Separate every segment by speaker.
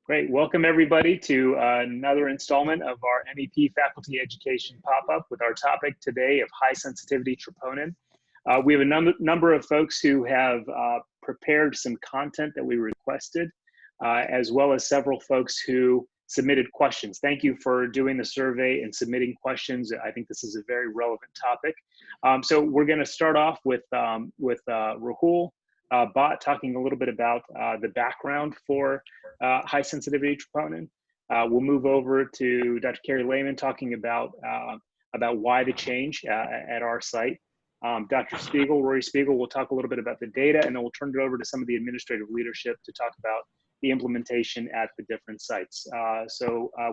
Speaker 1: Great. Welcome everybody to another installment of our MEP Faculty Education Pop-Up with our topic today of high sensitivity troponin. We have a number of folks who have prepared some content that we requested, as well as several folks who submitted questions. Thank you for doing the survey and submitting questions. I think this is a very relevant topic. So we're going to start off with Rahul Bhatt talking a little bit about the background for high sensitivity troponin. We'll move over to Dr. Carrie Lehman talking about why the change at our site. Dr. Spiegel, Rory Spiegel, will talk a little bit about the data, and then we'll turn it over to some of the administrative leadership to talk about the implementation at the different sites.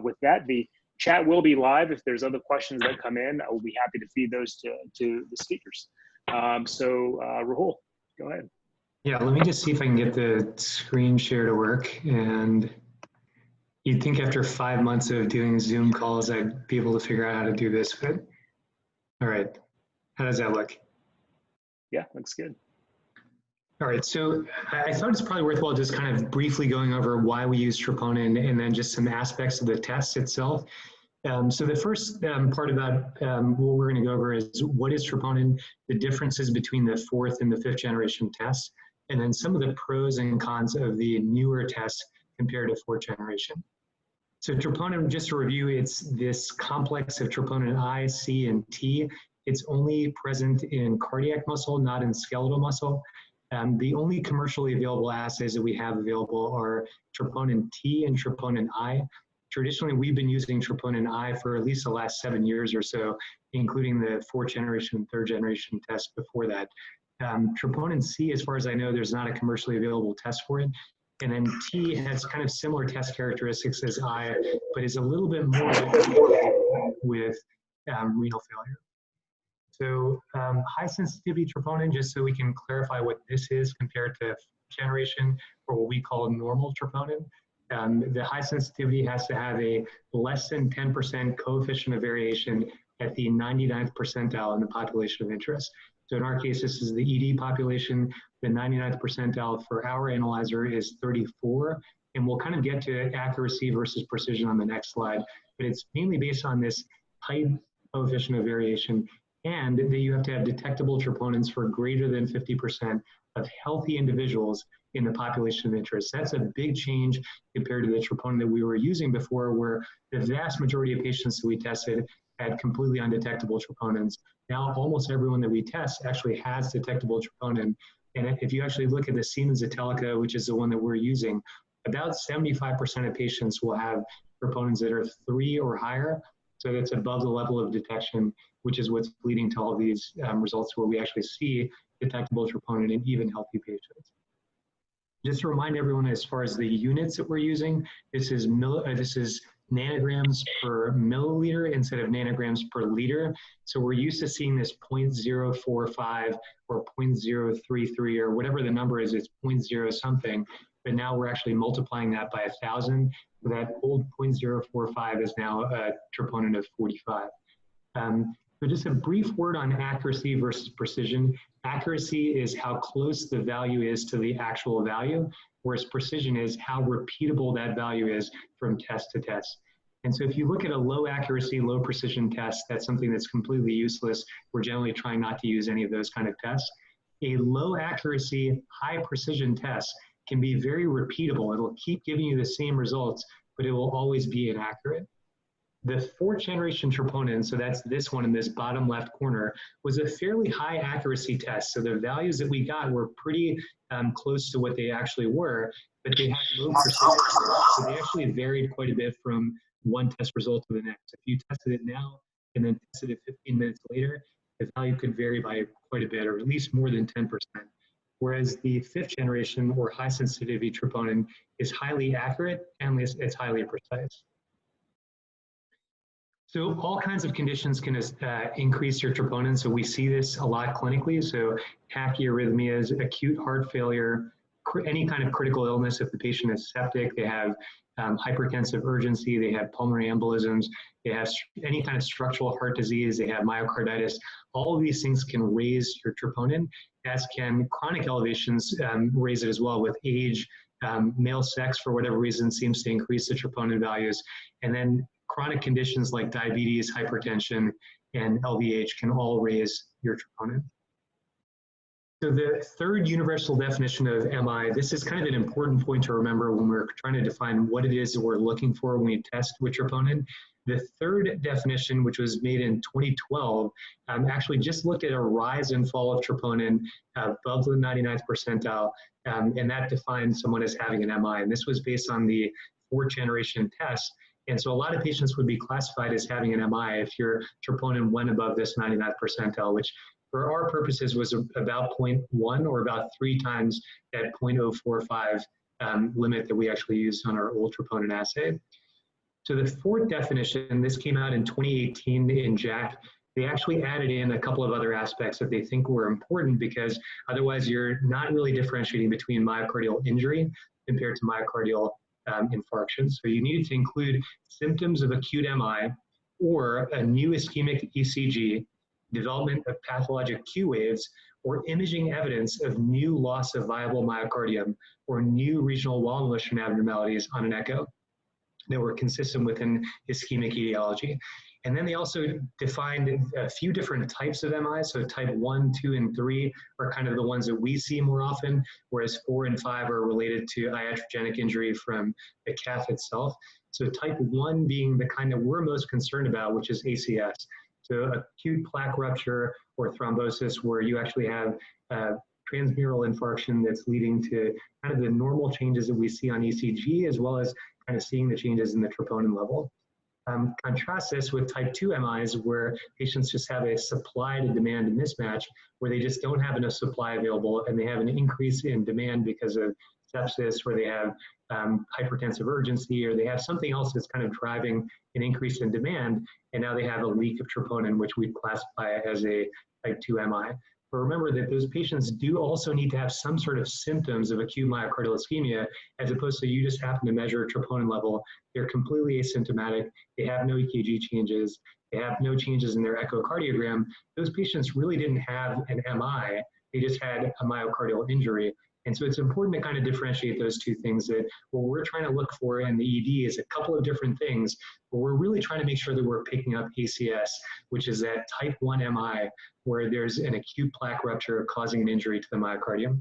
Speaker 1: With that, the chat will be live. If there's other questions that come in, I will be happy to feed those to the speakers. Rahul, go ahead.
Speaker 2: Yeah, let me just see if I can get the screen share to work. And you'd think after 5 months of doing Zoom calls, I'd be able to figure out how to do this, but all right. How does that look?
Speaker 1: Yeah, looks good.
Speaker 2: All right, so I thought it's probably worthwhile just kind of briefly going over why we use troponin and then just some aspects of the test itself. So the first part about what we're going to go over is what is troponin, the differences between the 4th and the 5th generation tests, and then some of the pros and cons of the newer tests compared to 4th generation. So troponin, just to review, it's this complex of troponin I, C, and T. It's only present in cardiac muscle, not in skeletal muscle. The only commercially available assays that we have available are troponin T and troponin I. Traditionally, we've been using troponin I for at least the last 7 years or so, including the 4th generation and 3rd generation tests before that. Troponin C, as far as I know, there's not a commercially available test for it. And then T has kind of similar test characteristics as I, but is a little bit more with renal failure. So high sensitivity troponin, just so we can clarify what this is compared to generation, or what we call normal troponin. The high sensitivity has to have a less than 10% coefficient of variation at the 99th percentile in the population of interest. So in our case, this is the ED population. The 99th percentile for our analyzer is 34. And we'll kind of get to accuracy versus precision on the next slide. But it's mainly based on this height coefficient of variation, and that you have to have detectable troponins for greater than 50% of healthy individuals in the population of interest. That's a big change compared to the troponin that we were using before, where the vast majority of patients that we tested had completely undetectable troponins. Now, almost everyone that we test actually has detectable troponin. And if you actually look at the Siemens Italica, which is the one that we're using, about 75% of patients will have troponins that are 3 or higher. So that's above the level of detection, which is what's leading to all these results where we actually see detectable troponin in even healthy patients. Just to remind everyone, as far as the units that we're using, this is nanograms per milliliter instead of nanograms per liter. So we're used to seeing this 0.045 or 0.033 or whatever the number is, it's 0.0 something. But now we're actually multiplying that by 1,000. So that old 0.045 is now a troponin of 45. So just a brief word on accuracy versus precision. Accuracy is how close the value is to the actual value, whereas precision is how repeatable that value is from test to test. And so if you look at a low accuracy, low precision test, that's something that's completely useless. We're generally trying not to use any of those kind of tests. A low accuracy, high precision test can be very repeatable. It'll keep giving you the same results, but it will always be inaccurate. The 4th generation troponin, so that's this one in this bottom left corner, was a fairly high accuracy test. So the values that we got were pretty close to what they actually were, but they had low precision. So they actually varied quite a bit from one test result to the next. If you tested it now and then tested it 15 minutes later, the value could vary by quite a bit, or at least more than 10%. Whereas the 5th generation or high sensitivity troponin is highly accurate and it's highly precise. So all kinds of conditions can increase your troponin. So we see this a lot clinically. So tachyarrhythmias, acute heart failure, any kind of critical illness. If the patient is septic, they have hypertensive urgency, they have pulmonary embolisms, they have any kind of structural heart disease, they have myocarditis. All of these things can raise your troponin, as can chronic elevations raise it as well with age, Male sex, for whatever reason, seems to increase the troponin values. And then chronic conditions like diabetes, hypertension, and LVH can all raise your troponin. So the third universal definition of MI, this is kind of an important point to remember when we're trying to define what it is that we're looking for when we test with troponin. The third definition, which was made in 2012, actually just looked at a rise and fall of troponin above the 99th percentile, and that defined someone as having an MI. And this was based on the fourth generation test. And so a lot of patients would be classified as having an MI if your troponin went above this 99th percentile, which for our purposes was about 0.1 or about 3 times that 0.045 limit that we actually used on our old troponin assay. So the fourth definition, this came out in 2018 in JACC, they actually added in a couple of other aspects that they think were important because otherwise you're not really differentiating between myocardial injury compared to myocardial infarction. So you needed to include symptoms of acute MI or a new ischemic ECG, development of pathologic Q waves, or imaging evidence of new loss of viable myocardium or new regional wall motion abnormalities on an echo that were consistent with an ischemic etiology. And then they also defined a few different types of MI. So type 1, 2, and 3 are kind of the ones that we see more often, whereas 4 and 5 are related to iatrogenic injury from the cath itself. So type 1 being the kind that we're most concerned about, which is ACS. So acute plaque rupture or thrombosis where you actually have transmural infarction that's leading to kind of the normal changes that we see on ECG, as well as kind of seeing the changes in the troponin level. Contrast this with type 2 MIs where patients just have a supply to demand mismatch where they just don't have enough supply available and they have an increase in demand because of sepsis, where they have hypertensive urgency, or they have something else that's kind of driving an increase in demand, and now they have a leak of troponin, which we classify as a type 2 MI. But remember that those patients do also need to have some sort of symptoms of acute myocardial ischemia, as opposed to you just happen to measure a troponin level. They're completely asymptomatic. They have no EKG changes. They have no changes in their echocardiogram. Those patients really didn't have an MI. They just had a myocardial injury. And so it's important to kind of differentiate those two things, that what we're trying to look for in the ED is a couple of different things, but we're really trying to make sure that we're picking up ACS, which is that type 1 MI, where there's an acute plaque rupture causing an injury to the myocardium.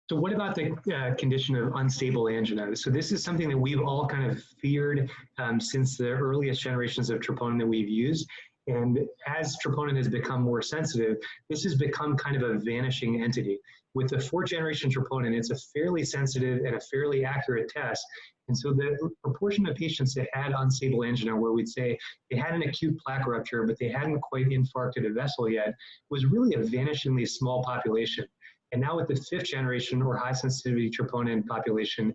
Speaker 2: So what about the condition of unstable angina? So this is something that we've all kind of feared since the earliest generations of troponin that we've used. And as troponin has become more sensitive, this has become kind of a vanishing entity. With the fourth generation troponin, it's a fairly sensitive and a fairly accurate test. And so the proportion of patients that had unstable angina, where we'd say they had an acute plaque rupture, but they hadn't quite infarcted a vessel yet, was really a vanishingly small population. And now with the fifth generation or high sensitivity troponin population,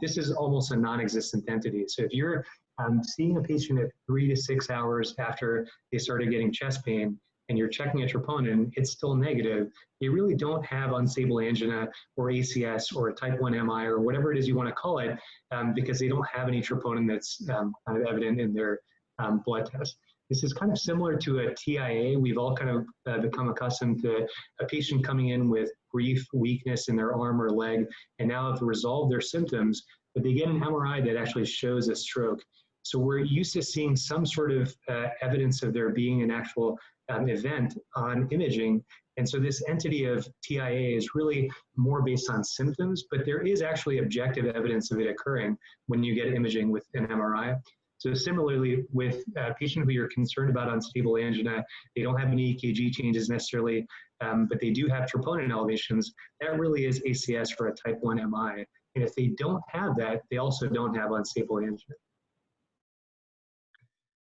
Speaker 2: this is almost a non-existent entity. So if you're seeing a patient at 3 to 6 hours after they started getting chest pain, and you're checking a troponin, it's still negative, they really don't have unstable angina or ACS or a type 1 MI or whatever it is you want to call it, because they don't have any troponin that's kind of evident in their blood test. This is kind of similar to a TIA. We've all kind of become accustomed to a patient coming in with brief weakness in their arm or leg, and now have resolved their symptoms, but they get an MRI that actually shows a stroke. So we're used to seeing some sort of evidence of there being an actual event on imaging. And so this entity of TIA is really more based on symptoms, but there is actually objective evidence of it occurring when you get imaging with an MRI. So similarly, with a patient who you're concerned about unstable angina, they don't have any EKG changes necessarily, but they do have troponin elevations, that really is ACS for a type 1 MI. And if they don't have that, they also don't have unstable angina.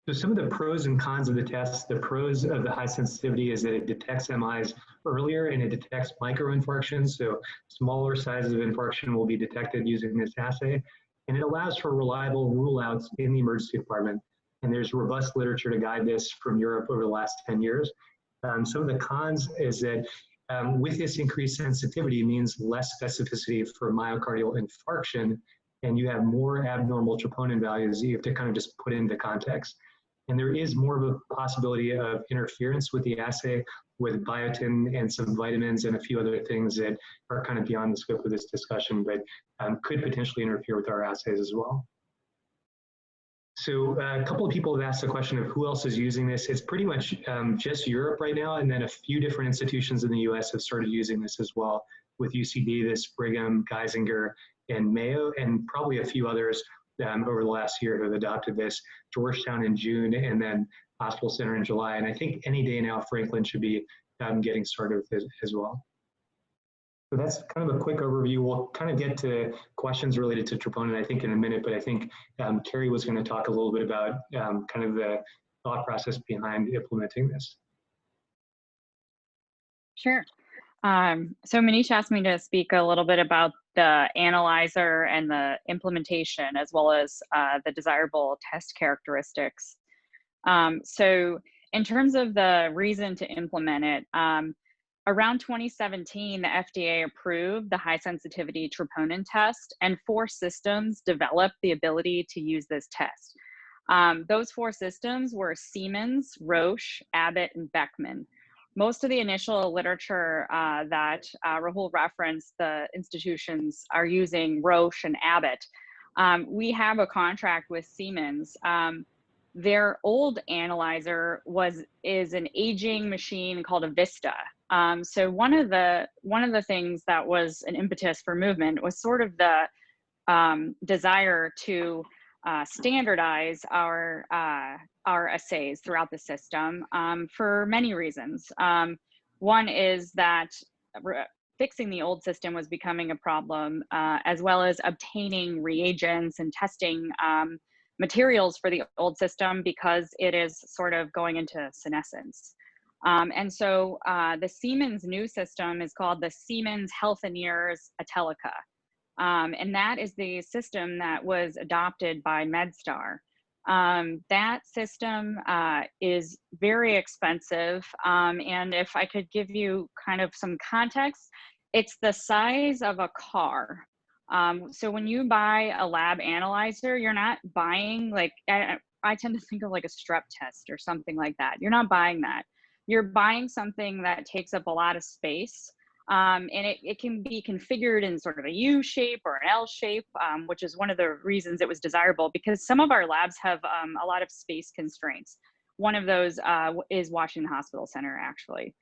Speaker 2: So some of the pros and cons of the test, the pros of the high sensitivity is that it detects MIs earlier and it detects microinfarctions. So smaller sizes of infarction will be detected using this assay. And it allows for reliable rule outs in the emergency department. And there's robust literature to guide this from Europe over the last 10 years. Some of the cons is that with this increased sensitivity means less specificity for myocardial infarction, and you have more abnormal troponin values you have to kind of just put into context. And there is more of a possibility of interference with the assay with biotin and some vitamins and a few other things that are kind of beyond the scope of this discussion, but could potentially interfere with our assays as well. So a couple of people have asked the question of who else is using this. It's pretty much just Europe right now, and then a few different institutions in the US have started using this as well, with UC Davis, Brigham, Geisinger, and Mayo, and probably a few others over the last year who have adopted this. Georgetown in June, and then Hospital Center in July. And I think any day now, Franklin should be getting started with it as well. So that's kind of a quick overview. We'll kind of get to questions related to troponin, I think, in a minute, but I think Carrie was going to talk a little bit about kind of the thought process behind implementing this.
Speaker 3: Sure. So Manish asked me to speak a little bit about the analyzer and the implementation, as well as the desirable test characteristics. So in terms of the reason to implement it, around 2017, the FDA approved the high sensitivity troponin test, and 4 systems developed the ability to use this test. Those 4 systems were Siemens, Roche, Abbott, and Beckman. Most of the initial literature that Rahul referenced, the institutions are using Roche and Abbott. We have a contract with Siemens. Their old analyzer is an aging machine called a Vista. So one of the things that was an impetus for movement was sort of the desire to standardize our assays throughout the system for many reasons. One is that fixing the old system was becoming a problem, as well as obtaining reagents and testing materials for the old system, because it is sort of going into senescence. And so the Siemens new system is called the Siemens Healthineers Atelica. And that is the system that was adopted by MedStar. That system is very expensive. And if I could give you kind of some context, it's the size of a car. So when you buy a lab analyzer, you're not buying, like, I tend to think of like a strep test or something like that. You're not buying that. You're buying something that takes up a lot of space. And it can be configured in sort of a U shape or an L shape, which is one of the reasons it was desirable, because some of our labs have a lot of space constraints. One of those is Washington Hospital Center, actually.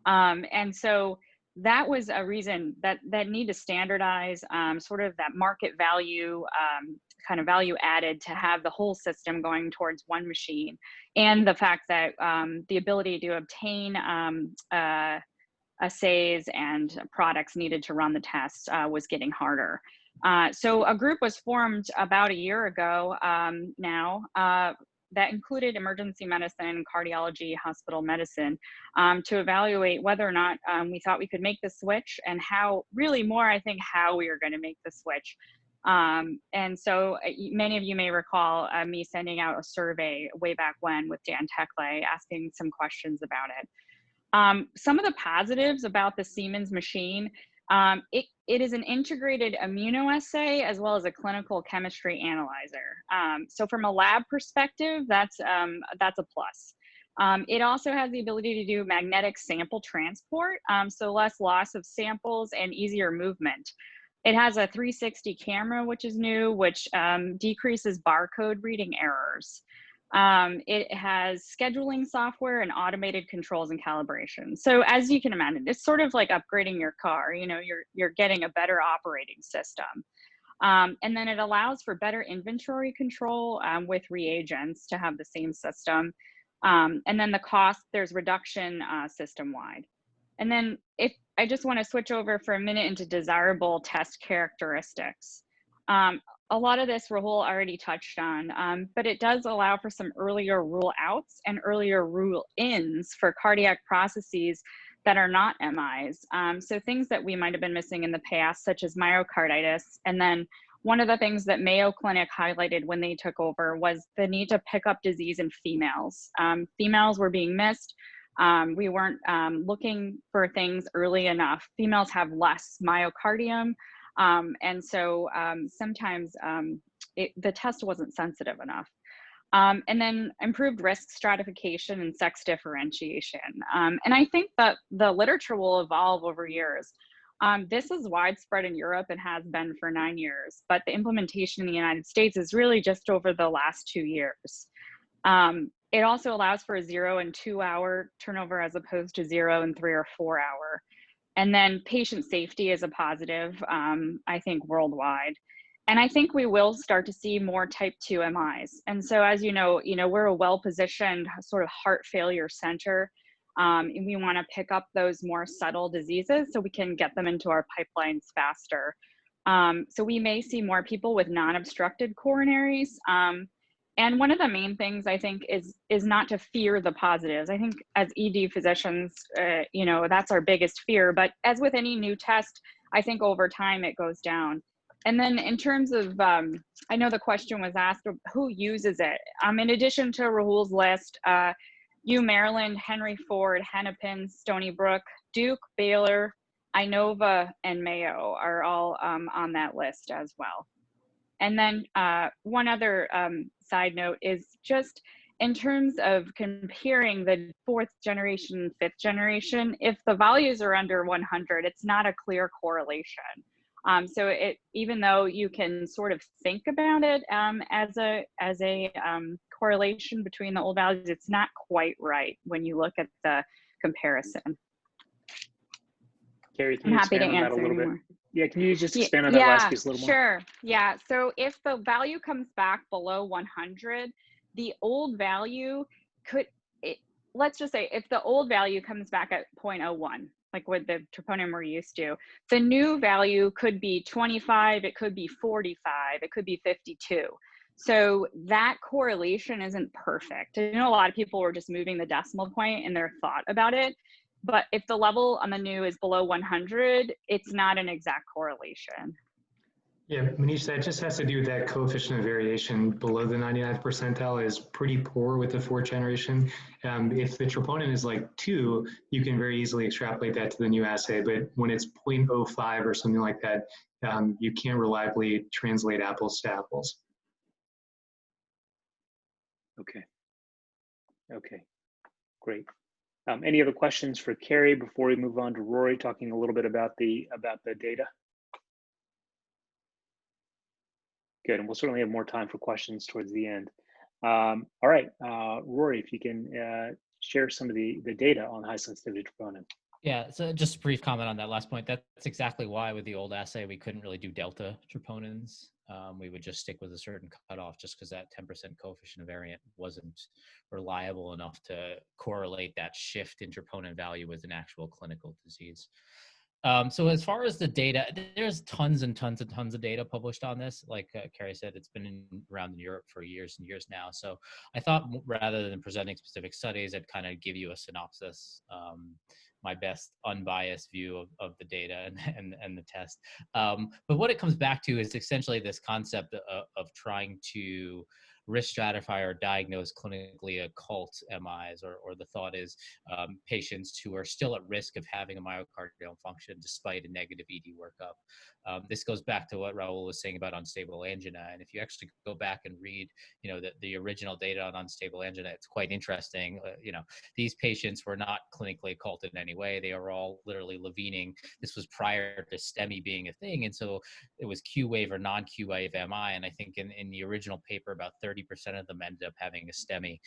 Speaker 3: And so that was a reason that need to standardize sort of that market value, kind of value added, to have the whole system going towards one machine, and the fact that the ability to obtain assays and products needed to run the tests was getting harder. So a group was formed about a year ago now that included emergency medicine, cardiology, hospital medicine, to evaluate whether or not we thought we could make the switch, and how, really more, I think, how we were going to make the switch. And so many of you may recall me sending out a survey way back when with Dan Tekle, asking some questions about it. Some of the positives about the Siemens machine, it is an integrated immunoassay as well as a clinical chemistry analyzer. So from a lab perspective, that's a plus. It also has the ability to do magnetic sample transport, so less loss of samples and easier movement. It has a 360 camera, which is new, which decreases barcode reading errors. It has scheduling software and automated controls and calibration. So as you can imagine, it's sort of like upgrading your car. You know, you're getting a better operating system. And then it allows for better inventory control with reagents to have the same system. And then the cost, there's reduction system-wide. And then if I just want to switch over for a minute into desirable test characteristics. A lot of this Rahul already touched on, but it does allow for some earlier rule outs and earlier rule ins for cardiac processes that are not MIs. So things that we might have been missing in the past, such as myocarditis. And then one of the things that Mayo Clinic highlighted when they took over was the need to pick up disease in females. Females were being missed. We weren't looking for things early enough. Females have less myocardium. And so sometimes the test wasn't sensitive enough. And then improved risk stratification and sex differentiation. And I think that the literature will evolve over years. This is widespread in Europe and has been for 9 years, but the implementation in the United States is really just over the last 2 years. It also allows for a 0 and 2 hour turnover as opposed to 0 and 3 or 4 hour. And then patient safety is a positive, I think, worldwide. And I think we will start to see more type 2 MIs. And so, as you know, we're a well-positioned sort of heart failure center. And we want to pick up those more subtle diseases so we can get them into our pipelines faster. So we may see more people with non-obstructed coronaries. And one of the main things I think is not to fear the positives. I think as ED physicians, that's our biggest fear. But as with any new test, I think over time it goes down. And then in terms of, I know the question was asked, who uses it? In addition to Rahul's list, Maryland, Henry Ford, Hennepin, Stony Brook, Duke, Baylor, Inova, and Mayo are all on that list as well. And then one other side note is just in terms of comparing the 4th generation and 5th generation, if the values are under 100, it's not a clear correlation. So even though you can sort of think about it as a correlation between the old values, it's not quite right when you look at the comparison.
Speaker 1: Carrie,
Speaker 3: I'm happy to answer any more.
Speaker 1: Yeah, can you just expand on that last piece a little more?
Speaker 3: Sure. Yeah. So if the value comes back below 100, the old value let's just say if the old value comes back at 0.01, like with the troponin we're used to, the new value could be 25, it could be 45, it could be 52. So that correlation isn't perfect. I know a lot of people were just moving the decimal point in their thought about it. But if the level on the new is below 100, it's not an exact correlation.
Speaker 2: Yeah, Manish, that just has to do with that coefficient of variation below the 99th percentile is pretty poor with the 4th generation. If the troponin is like 2, you can very easily extrapolate that to the new assay. But when it's 0.05 or something like that, you can't reliably translate apples to apples.
Speaker 1: Okay. Okay, great. Any other questions for Carrie before we move on to Rory talking a little bit about the data? Good, and we'll certainly have more time for questions towards the end. All right, Rory, if you can share some of the data on high sensitivity troponin.
Speaker 4: Yeah, so just a brief comment on that last point. That's exactly why with the old assay, we couldn't really do delta troponins. We would just stick with a certain cutoff just because that 10% coefficient of variant wasn't reliable enough to correlate that shift in troponin value with an actual clinical disease. So as far as the data, there's tons and tons and tons of data published on this. Like Carrie said, it's been around in Europe for years and years now. So I thought rather than presenting specific studies, I'd kind of give you a synopsis, my best unbiased view of the data and the test. But what it comes back to is essentially this concept of trying to risk stratify or diagnose clinically occult MIs, or the thought is patients who are still at risk of having a myocardial function despite a negative ED workup. This goes back to what Rahul was saying about unstable angina. And if you actually go back and read, the original data on unstable angina, it's quite interesting. These patients were not clinically occult in any way. They were all literally levening. This was prior to STEMI being a thing. And so it was Q wave or non-Q wave MI. And I think in the original paper, about 30% of them ended up having a STEMI.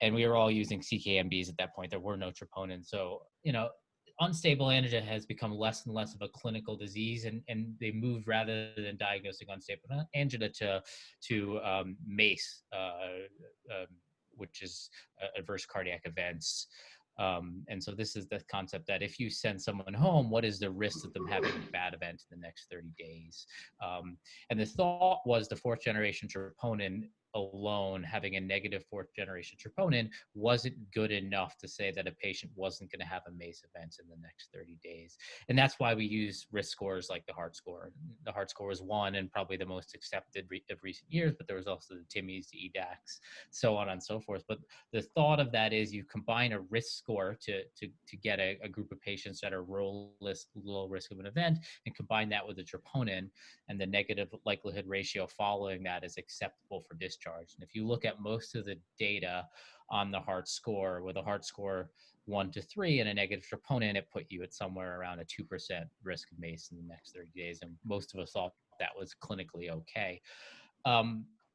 Speaker 4: And we were all using CKMBs at that point. There were no troponins. So, unstable angina has become less and less of a clinical disease, and they moved rather than diagnosing unstable angina to MACE, which is adverse cardiac events. And so this is the concept that if you send someone home, what is the risk of them having a bad event in the next 30 days? And the thought was the 4th generation troponin alone, having a negative 4th generation troponin, wasn't good enough to say that a patient wasn't going to have a MACE event in the next 30 days. And that's why we use risk scores like the heart score. The heart score was one and probably the most accepted of recent years, but there was also the TIMIs, the EDACs, so on and so forth. But the thought of that is you combine a risk score to get a group of patients that are low risk of an event, and combine that with a troponin, and the negative likelihood ratio following that is acceptable for discharge. discharged. And if you look at most of the data on the heart score, with a heart score 1 to 3 and a negative troponin, it put you at somewhere around a 2% risk of MACE in the next 30 days. And most of us thought that was clinically okay.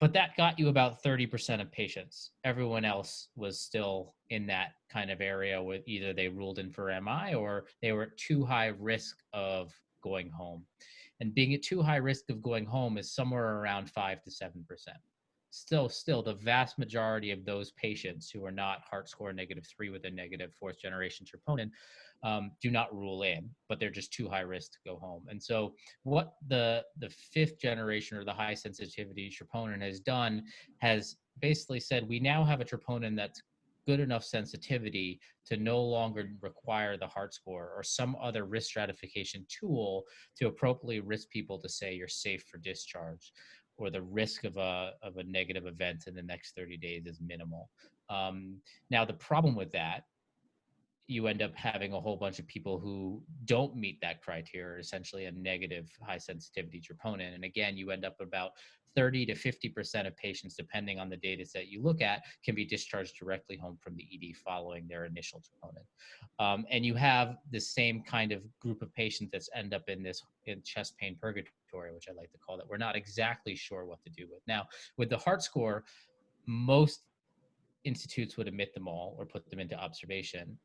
Speaker 4: But that got you about 30% of patients. Everyone else was still in that kind of area with either they ruled in for MI or they were at too high risk of going home. And being at too high risk of going home is somewhere around 5 to 7%. Still, the vast majority of those patients who are not heart score -3 with a negative 4th generation troponin do not rule in, but they're just too high risk to go home. And so what the 5th generation or the high sensitivity troponin has done has basically said, we now have a troponin that's good enough sensitivity to no longer require the heart score or some other risk stratification tool to appropriately risk people to say you're safe for discharge, or the risk of a negative event in the next 30 days is minimal. Now, the problem with that, you end up having a whole bunch of people who don't meet that criteria, essentially a negative high sensitivity troponin. And again, you end up about 30 to 50% of patients, depending on the data set you look at, can be discharged directly home from the ED following their initial troponin. And you have the same kind of group of patients that end up in chest pain purgatory, which I like to call that. We're not exactly sure what to do with. Now, with the heart score, most institutes would admit them all or put them into observation.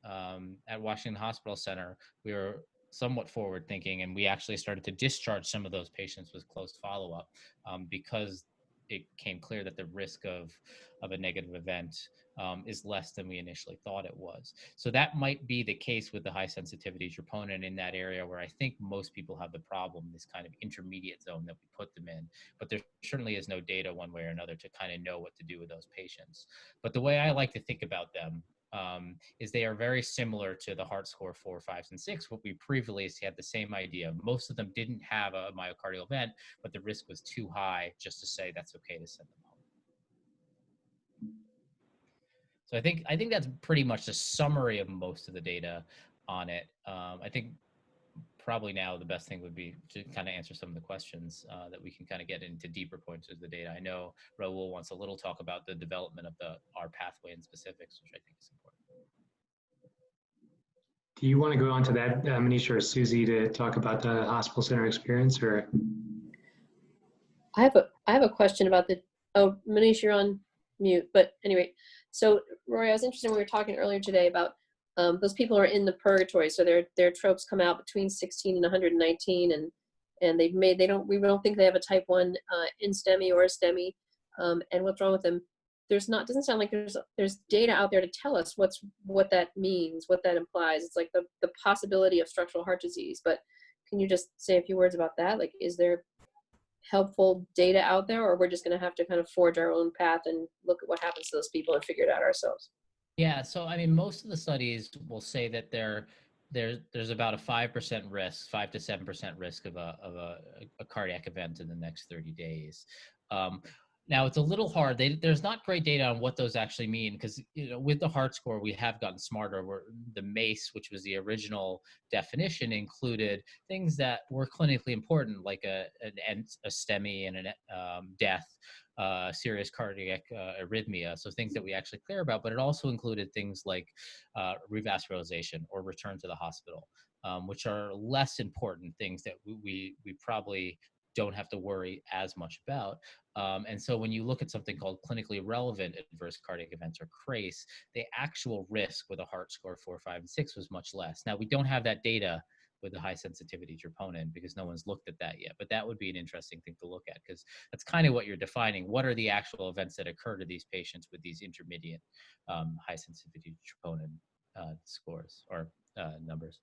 Speaker 4: At Washington Hospital Center, we were somewhat forward thinking, and we actually started to discharge some of those patients with close follow-up because it became clear that the risk of a negative event is less than we initially thought it was. So that might be the case with the high sensitivity troponin in that area where I think most people have the problem, this kind of intermediate zone that we put them in. But there certainly is no data one way or another to kind of know what to do with those patients. But the way I like to think about them is they are very similar to the heart score 4, 5, and 6. What we previously had the same idea. Most of them didn't have a myocardial event, but the risk was too high just to say that's okay to send them home. So I think that's pretty much the summary of most of the data on it. I think probably now the best thing would be to kind of answer some of the questions that we can kind of get into deeper points of the data. I know Raul wants a little talk about the development of our pathway in specifics, which I think is important.
Speaker 2: Do you want to go on to that, Manish or Susie, to talk about the hospital center experience, or?
Speaker 5: I have a question about oh, Manish, you're on mute, but anyway, so Rory, I was interested when we were talking earlier today about those people are in the purgatory, so their tropes come out between 16 and 119, and we don't think they have a type 1 in STEMI or a STEMI, and what's wrong with them. Doesn't sound like there's data out there to tell us what that means, what that implies. It's like the possibility of structural heart disease, but can you just say a few words about that? Like, is there helpful data out there, or we're just going to have to kind of forge our own path and look at what happens to those people and figure it out ourselves?
Speaker 4: Yeah, so I mean, most of the studies will say that there's about a 5% risk, 5 to 7% risk of a cardiac event in the next 30 days. Now it's a little hard. There's not great data on what those actually mean because, you know, with the heart score, we have gotten smarter. The MACE, which was the original definition, included things that were clinically important, like a STEMI and a death, serious cardiac arrhythmia, so things that we actually care about. But it also included things like revascularization or return to the hospital, which are less important things that we probably don't have to worry as much about. And so when you look at something called clinically relevant adverse cardiac events, or CRACE, the actual risk with a heart score 4, 5, and 6 was much less. Now, we don't have that data with the high sensitivity troponin because no one's looked at that yet, but that would be an interesting thing to look at because that's kind of what you're defining. What are the actual events that occur to these patients with these intermediate high sensitivity troponin scores or numbers?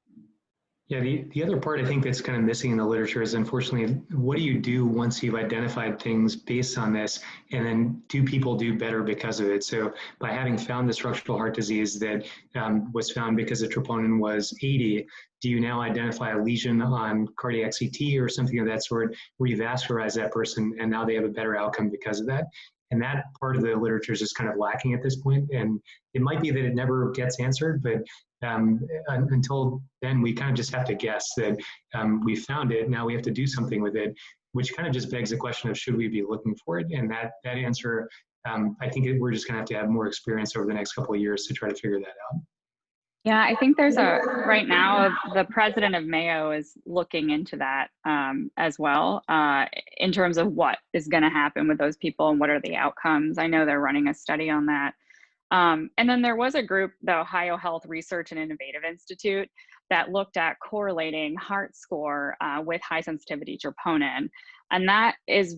Speaker 2: Yeah, the other part I think that's kind of missing in the literature is, unfortunately, what do you do once you've identified things based on this, and then do people do better because of it? So by having found the structural heart disease that was found because the troponin was 80, do you now identify a lesion on cardiac CT or something of that sort, revascularize that person, and now they have a better outcome because of that? And that part of the literature is just kind of lacking at this point. And it might be that it never gets answered, but until then, we kind of just have to guess that we found it. Now we have to do something with it, which kind of just begs the question of, should we be looking for it? And that answer I think we're just going to have more experience over the next couple of years to try to figure that out.
Speaker 3: Yeah, I think there's right now, the president of Mayo is looking into that as well, in terms of what is going to happen with those people and what are the outcomes. I know they're running a study on that. And then there was a group, the Ohio Health Research and Innovative Institute, that looked at correlating heart score with high sensitivity troponin. And that is,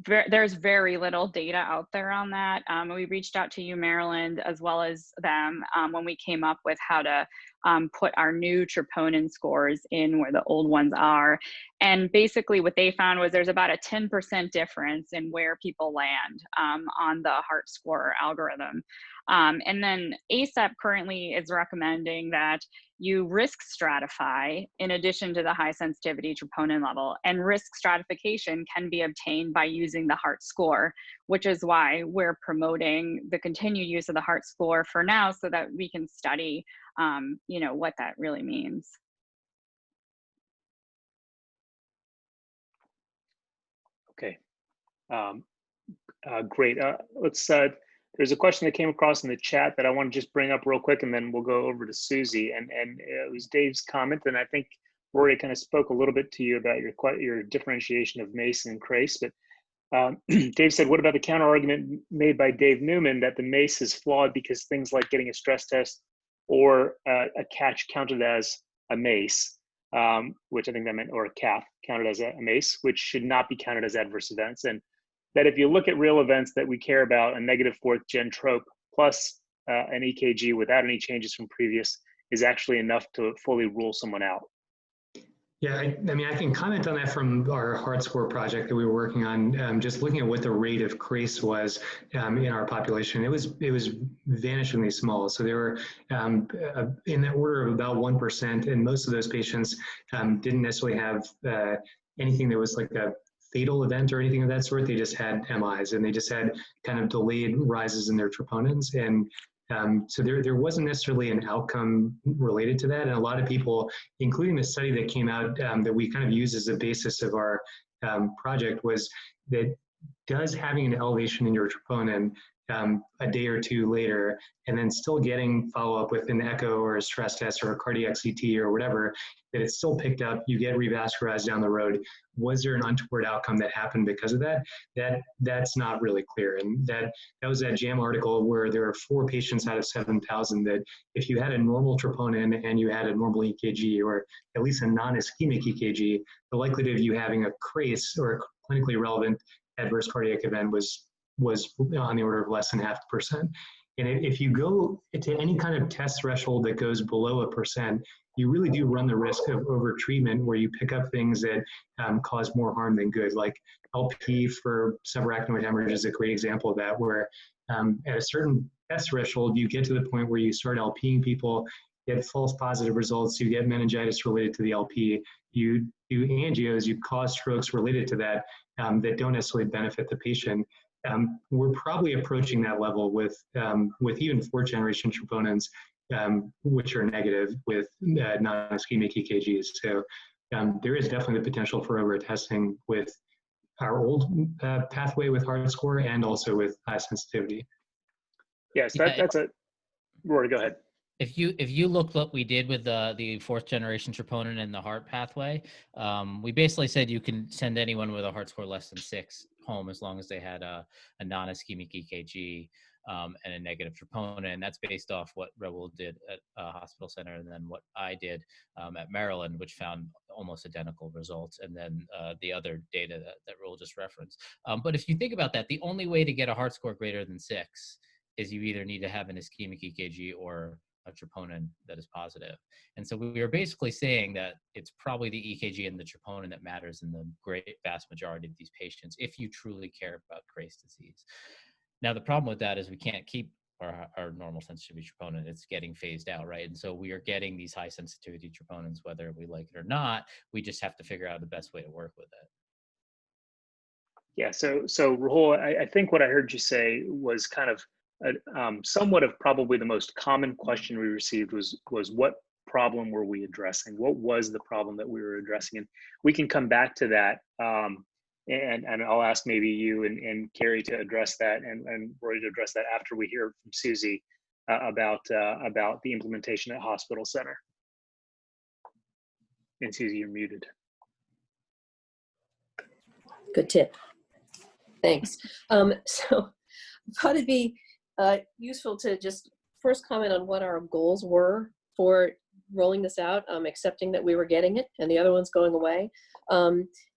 Speaker 3: there's very little data out there on that. We reached out to Maryland, as well as them, when we came up with how to put our new troponin scores in where the old ones are. And basically what they found was there's about a 10% difference in where people land on the heart score algorithm. And then ASAP currently is recommending that you risk stratify in addition to the high sensitivity troponin level, and risk stratification can be obtained by using the heart score, which is why we're promoting the continued use of the heart score for now, so that we can study, you know, what that really means.
Speaker 1: Okay, great. There's a question that came across in the chat that I want to just bring up real quick, and then we'll go over to Susie. And it was Dave's comment, and I think Rory kind of spoke a little bit to you about your differentiation of MACE and CRACE. But Dave said, what about the counter argument made by Dave Newman that the MACE is flawed because things like getting a stress test or a catch counted as a MACE, which I think that meant, or a CAF counted as a MACE, which should not be counted as adverse events. And that if you look at real events that we care about, a negative 4th gen trope plus an EKG without any changes from previous is actually enough to fully rule someone out.
Speaker 2: Yeah, I mean, I can comment on that from our heart score project that we were working on. Just looking at what the rate of CRACE was in our population, it was vanishingly small. So they were in the order of about 1%, and most of those patients didn't necessarily have anything that was like a fatal event or anything of that sort. They just had MIs, and they just had kind of delayed rises in their troponins. And so there wasn't necessarily an outcome related to that. And a lot of people, including the study that came out that we kind of used as a basis of our project, was that does having an elevation in your troponin a day or two later, and then still getting follow-up with an echo or a stress test or a cardiac CT or whatever, that it's still picked up, you get revascularized down the road. Was there an untoward outcome that happened because of that? That's not really clear. And that was that JAM article where there are 4 patients out of 7,000 that if you had a normal troponin and you had a normal EKG, or at least a non-ischemic EKG, the likelihood of you having a CRACE or a clinically relevant adverse cardiac event was on the order of less than 0.5%. And if you go to any kind of test threshold that goes below 1%, you really do run the risk of over-treatment, where you pick up things that cause more harm than good. Like LP for subarachnoid hemorrhage is a great example of that, where at a certain test threshold, you get to the point where you start LPing people, get false positive results, you get meningitis related to the LP, you do angios, you cause strokes related to that that don't necessarily benefit the patient. We're probably approaching that level with even 4th generation troponins, which are negative with non-ischemic EKGs. So there is definitely the potential for over-testing with our old pathway with heart score and also with high sensitivity.
Speaker 1: Yes, that's a, Rory, go ahead.
Speaker 4: If you look what we did with the 4th generation troponin and the heart pathway, we basically said you can send anyone with a heart score less than 6 home as long as they had a non-ischemic EKG and a negative troponin. And that's based off what Raul did at Hospital Center, and then what I did at Maryland, which found almost identical results, and then the other data that Raul just referenced. But if you think about that, the only way to get a heart score greater than 6 is you either need to have an ischemic EKG or a troponin that is positive. And so we are basically saying that it's probably the EKG and the troponin that matters in the great vast majority of these patients, if you truly care about Graves' disease. Now, the problem with that is we can't keep our normal sensitivity troponin. It's getting phased out, right? And so we are getting these high sensitivity troponins, whether we like it or not. We just have to figure out the best way to work with it.
Speaker 1: Yeah, so Rahul, I think what I heard you say was kind of somewhat of probably the most common question we received was what problem were we addressing? What was the problem that we were addressing? And we can come back to that and I'll ask maybe you and Carrie to address that, and Roy to address that after we hear from Susie about the implementation at hospital center. And Susie, you're muted.
Speaker 5: Good tip. Thanks. So I thought it'd be useful to just first comment on what our goals were for rolling this out, accepting that we were getting it and the other one's going away.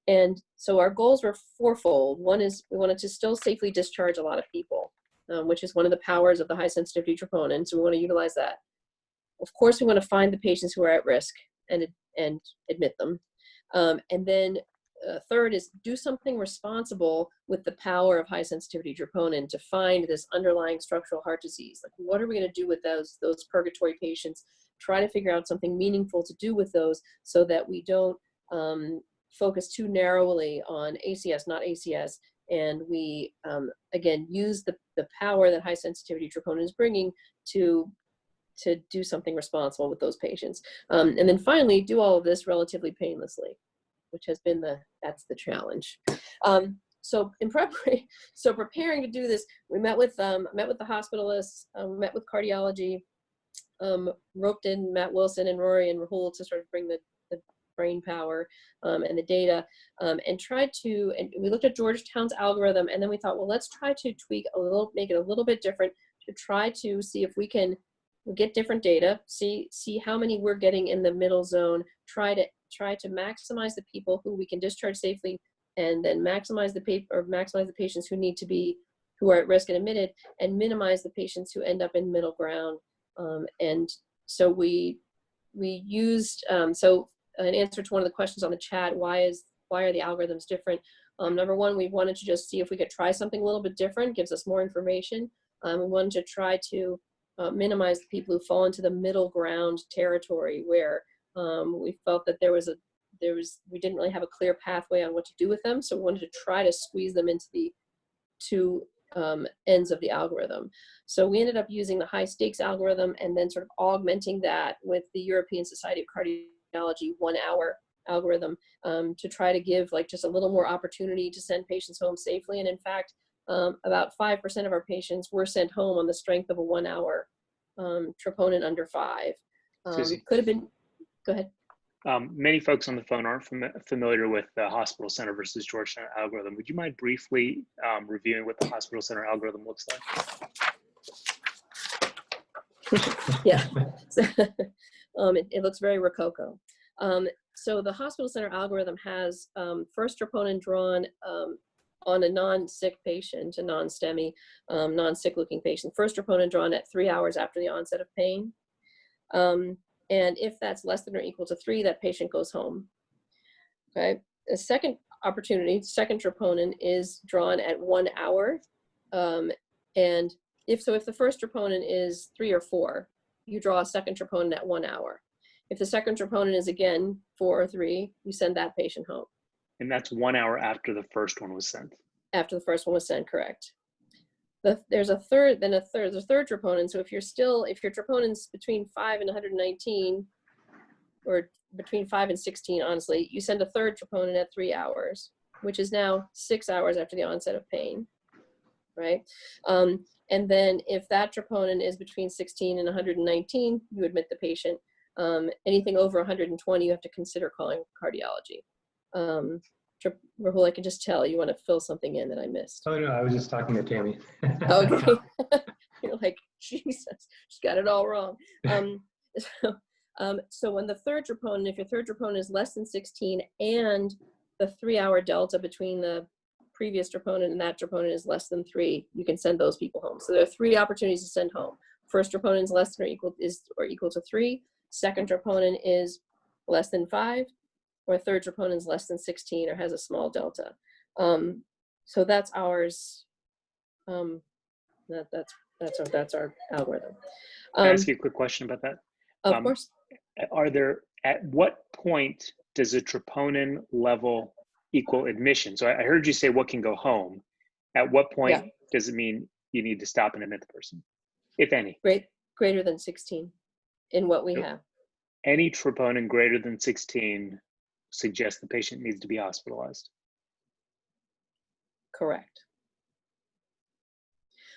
Speaker 5: And so our goals were fourfold. One is we wanted to still safely discharge a lot of people, which is one of the powers of the high sensitivity troponin. So we want to utilize that. Of course, we want to find the patients who are at risk and admit them. And then third is do something responsible with the power of high sensitivity troponin to find this underlying structural heart disease. Like, what are we going to do with those purgatory patients? Try to figure out something meaningful to do with those so that we don't focus too narrowly on ACS, not ACS, and we, again, use the power that high sensitivity troponin is bringing to do something responsible with those patients. And then finally, do all of this relatively painlessly, which has been that's the challenge. So preparing to do this, we met with the hospitalists, met with cardiology, roped in Matt Wilson and Rory and Rahul to sort of bring the brain power and the data, and tried to, and we looked at Georgetown's algorithm, and then we thought, well, let's try to tweak a little, make it a little bit different to try to see if we can get different data, see how many we're getting in the middle zone, try to maximize the people who we can discharge safely, and then maximize the patients who are at risk and admitted, and minimize the patients who end up in middle ground. And so we used, so an answer to one of the questions on the chat, why are the algorithms different? Number one, we wanted to just see if we could try something a little bit different, gives us more information. We wanted to try to minimize the people who fall into the middle ground territory where we felt that we didn't really have a clear pathway on what to do with them. So we wanted to try to squeeze them into the two ends of the algorithm. So we ended up using the high stakes algorithm and then sort of augmenting that with the European Society of Cardiology 1 hour algorithm to try to give like just a little more opportunity to send patients home safely. And in fact, about 5% of our patients were sent home on the strength of a 1 hour troponin under 5. Could have been, go ahead.
Speaker 1: Many folks on the phone aren't familiar with the hospital center versus Georgetown algorithm. Would you mind briefly reviewing what the hospital center algorithm looks like?
Speaker 5: Yeah, it looks very rococo. So the hospital center algorithm has first troponin drawn on a non-sick patient, a non-STEMI, non-sick looking patient. First troponin drawn at 3 hours after the onset of pain. And if that's less than or equal to 3, that patient goes home. Okay. The second opportunity, second troponin is drawn at 1 hour. And if the first troponin is 3 or 4, you draw a second troponin at 1 hour. If the second troponin is again 4 or 3, you send that patient home.
Speaker 1: And that's 1 hour after the first one was sent.
Speaker 5: After the first one was sent, correct. There's a third troponin. So if your troponin's between 5 and 119, or between 5 and 16, honestly, you send a third troponin at 3 hours, which is now 6 hours after the onset of pain, right? And then if that troponin is between 16 and 119, you admit the patient. Anything over 120, you have to consider calling cardiology. Rahul, I can just tell you want to fill something in that I missed.
Speaker 2: Oh no, I was just talking to Tammy.
Speaker 5: Okay. You're like, Jesus, she's got it all wrong. So when the third troponin, if your third troponin is less than 16 and the 3 hour delta between the previous troponin and that troponin is less than 3, you can send those people home. So there are 3 opportunities to send home. First troponin is less than or equal to 3. Second troponin is less than 5. Or third troponin is less than 16 or has a small delta. So that's ours. That's our algorithm.
Speaker 1: Can I ask you a quick question about that?
Speaker 5: Of course.
Speaker 1: At what point does a troponin level equal admission? So I heard you say what can go home. At what point does it mean you need to stop and admit the person, if any?
Speaker 5: Greater than 16 in what we have.
Speaker 1: Any troponin greater than 16 suggests the patient needs to be hospitalized.
Speaker 5: correct,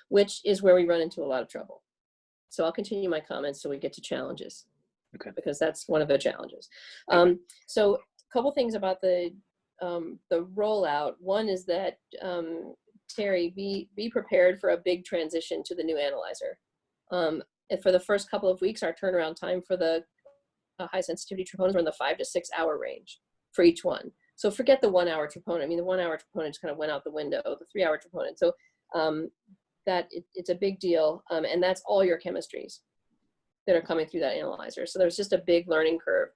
Speaker 5: which is where we run into a lot of trouble. So I'll continue my comments till we get to challenges,
Speaker 1: Okay.
Speaker 5: because that's one of the challenges. So a couple things about the rollout. One is that, Terry, be prepared for a big transition to the new analyzer. And for the first couple of weeks, our turnaround time for the high sensitivity troponins were in the 5 to 6 hour range for each one. So forget the 1 hour troponin. I mean, the 1 hour troponin just kind of went out the window, the 3 hour troponin. So it's a big deal. And that's all your chemistries that are coming through that analyzer. So there's just a big learning curve.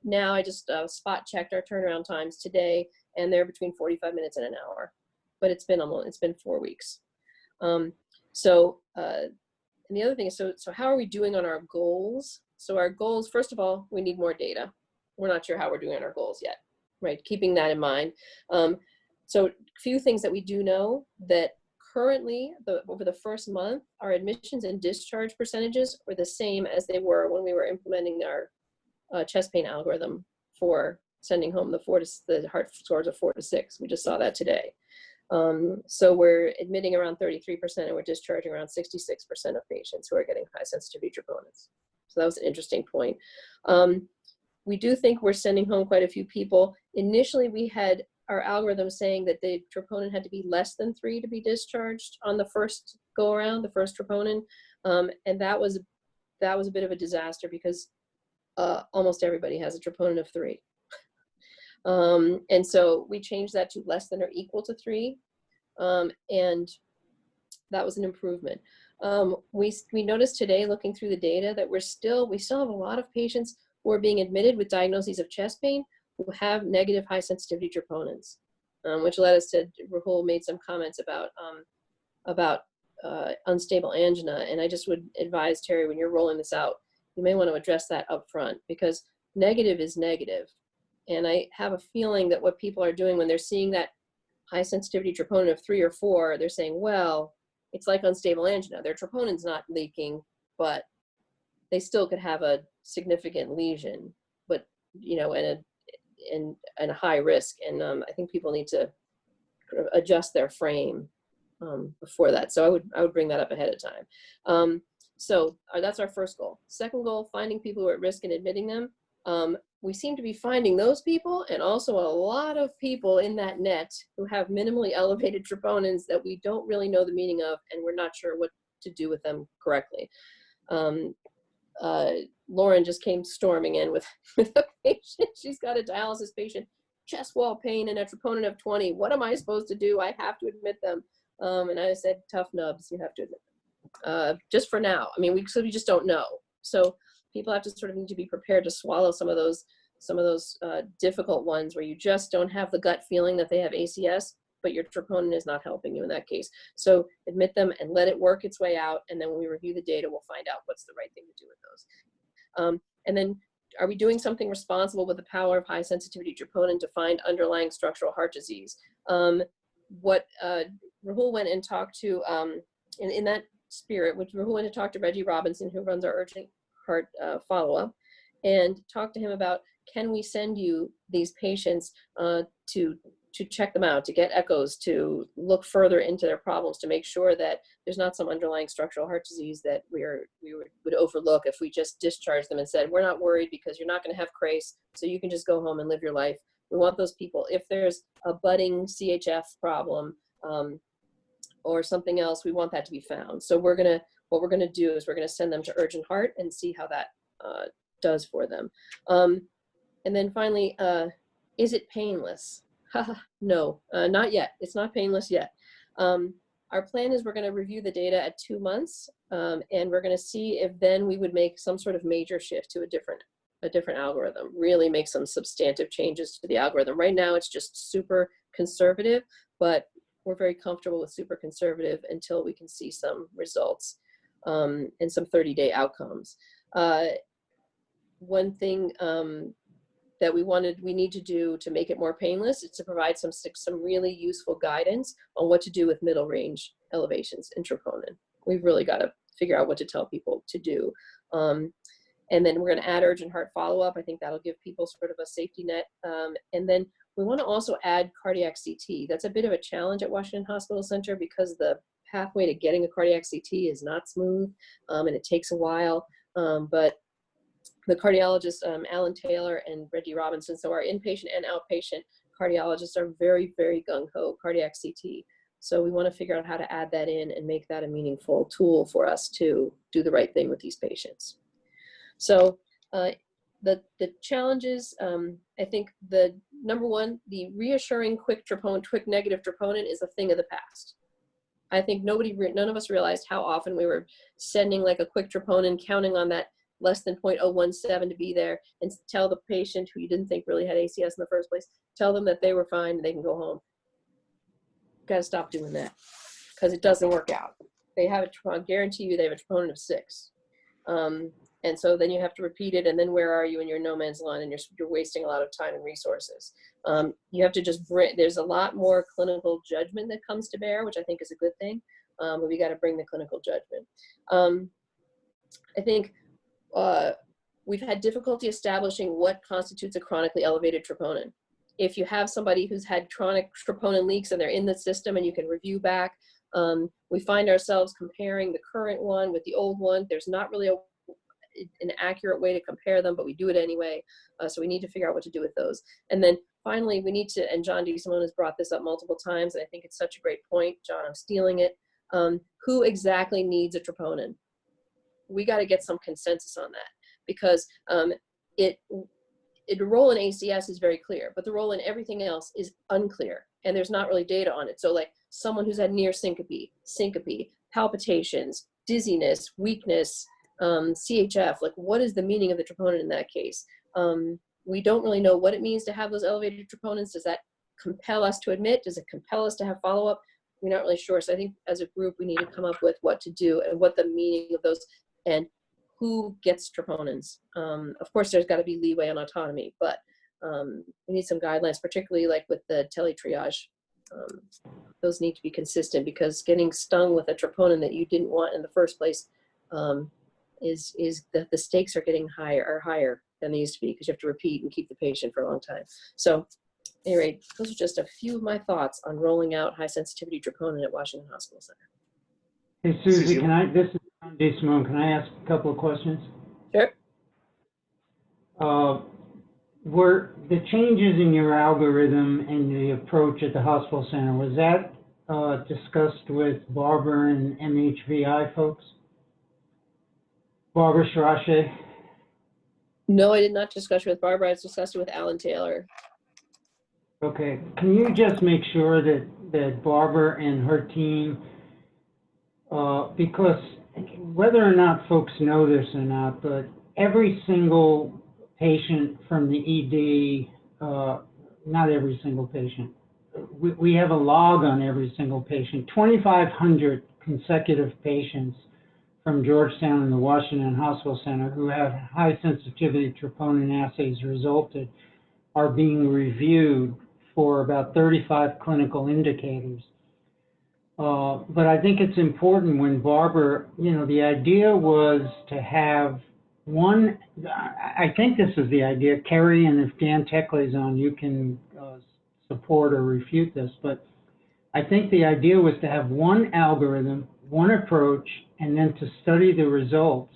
Speaker 5: Now I just spot checked our turnaround times today, and they're between 45 minutes and an hour, but it's been 4 weeks. And the other thing is, so how are we doing on our goals? So our goals, first of all, we need more data. We're not sure how we're doing on our goals yet, right? Keeping that in mind. So a few things that we do know, that currently, over the first month, our admissions and discharge percentages were the same as they were when we were implementing our chest pain algorithm for sending home the heart scores of 4 to 6. We just saw that today. So we're admitting around 33%, and we're discharging around 66% of patients who are getting high sensitivity troponins. So that was an interesting point. We do think we're sending home quite a few people. Initially, we had our algorithm saying that the troponin had to be less than 3 to be discharged on the first go around, the first troponin. And that was a bit of a disaster, because almost everybody has a troponin of 3. And so we changed that to less than or equal to 3. And that was an improvement. We noticed today, looking through the data, that we still have a lot of patients who are being admitted with diagnoses of chest pain who have negative high sensitivity troponins, which led us to, Rahul made some comments about unstable angina. And I just would advise, Terry, when you're rolling this out, you may want to address that up front, because negative is negative. And I have a feeling that what people are doing when they're seeing that high sensitivity troponin of 3 or 4, they're saying, well, it's like unstable angina. Their troponin's not leaking, but they still could have a significant lesion, but, you know, and a high risk. And I think people need to adjust their frame before that. So I would bring that up ahead of time. So that's our first goal. Second goal, finding people who are at risk and admitting them. We seem to be finding those people, and also a lot of people in that net who have minimally elevated troponins that we don't really know the meaning of, and we're not sure what to do with them correctly. Lauren just came storming in with a patient. She's got a dialysis patient, chest wall pain and a troponin of 20. What am I supposed to do? I have to admit them. And I said, tough nubs, you have to admit them. Just for now. I mean, we just don't know. So people have to sort of need to be prepared to swallow some of those difficult ones where you just don't have the gut feeling that they have ACS, but your troponin is not helping you in that case. So admit them and let it work its way out. And then when we review the data, we'll find out what's the right thing to do with those. And then, are we doing something responsible with the power of high sensitivity troponin to find underlying structural heart disease? What Rahul went and talked to, in that spirit, which Rahul went to talk to Reggie Robinson, who runs our urgent heart follow-up, and talk to him about, can we send you these patients to check them out, to get echoes, to look further into their problems, to make sure that there's not some underlying structural heart disease that we would overlook if we just discharged them and said, we're not worried because you're not going to have CRACE, so you can just go home and live your life. We want those people, if there's a budding CHF problem or something else, we want that to be found. So what we're gonna do is we're gonna send them to urgent heart and see how that does for them. And then finally, is it painless? No, not yet. It's not painless yet. Our plan is we're going to review the data at 2 months, and we're going to see if then we would make some sort of major shift to a different algorithm, really make some substantive changes to the algorithm. Right now, it's just super conservative, but we're very comfortable with super conservative until we can see some results and some 30-day outcomes. One thing that we need to do to make it more painless is to provide some really useful guidance on what to do with middle range elevations in troponin. We've really got to figure out what to tell people to do. And then we're going to add urgent heart follow-up. I think that'll give people sort of a safety net. And then We want to also add cardiac CT. That's a bit of a challenge at Washington Hospital Center because the pathway to getting a cardiac CT is not smooth, and it takes a while. But the cardiologists, Alan Taylor and Reggie Robinson, so our inpatient and outpatient cardiologists are very, very gung-ho cardiac CT. So we want to figure out how to add that in and make that a meaningful tool for us to do the right thing with these patients. So the challenges, I think the number one, the reassuring quick negative troponin is a thing of the past. I think none of us realized how often we were sending like a quick troponin, counting on that less than 0.017 to be there, and tell the patient who you didn't think really had ACS in the first place, tell them that they were fine and they can go home. Got to stop doing that because it doesn't work out. They have I guarantee you they have a troponin of 6. And so then you have to repeat it, and then where are you in your no man's land, and you're wasting a lot of time and resources. You have to just there's a lot more clinical judgment that comes to bear, which I think is a good thing, but we got to bring the clinical judgment. I think we've had difficulty establishing what constitutes a chronically elevated troponin. If you have somebody who's had chronic troponin leaks and they're in the system and you can review back, we find ourselves comparing the current one with the old one. There's not really an accurate way to compare them, but we do it anyway. So we need to figure out what to do with those. And then finally, we need to, and John DeSimone has brought this up multiple times, and I think it's such a great point. John, I'm stealing it. Who exactly needs a troponin? We got to get some consensus on that, because the role in ACS is very clear, but the role in everything else is unclear, and there's not really data on it. So like someone who's had near syncope, palpitations, dizziness, weakness, CHF, like what is the meaning of the troponin in that case? We don't really know what it means to have those elevated troponins. Does that compel us to admit? Does it compel us to have follow-up? We're not really sure. So I think as a group, we need to come up with what to do and what the meaning of those, and who gets troponins. Of course, there's got to be leeway on autonomy, but we need some guidelines, particularly like with the teletriage. Those need to be consistent, because getting stung with a troponin that you didn't want in the first place is that the stakes are getting higher than they used to be, because you have to repeat and keep the patient for a long time. So anyway, those are just a few of my thoughts on rolling out high sensitivity troponin at Washington Hospital Center.
Speaker 6: Hey, Susie, this is John DeSimone. Can I ask a couple of questions?
Speaker 5: Sure.
Speaker 6: Were the changes in your algorithm and the approach at the hospital center, was that discussed with Barbara and MHVI folks? Barbara Shirache?
Speaker 5: No, I did not discuss it with Barbara. I discussed it with Alan Taylor.
Speaker 6: Okay. Can you just make sure that Barbara and her team, because whether or not folks know this or not, but every single patient from the ED, not every single patient, we have a log on every single patient, 2,500 consecutive patients from Georgetown and the Washington Hospital Center who have high sensitivity troponin assays resulted are being reviewed for about 35 clinical indicators. But I think it's important when Barbara, the idea was to have one, I think this is the idea, Kerry, and if Dan Teckley's on, you can support or refute this, but I think the idea was to have one algorithm, one approach, and then to study the results,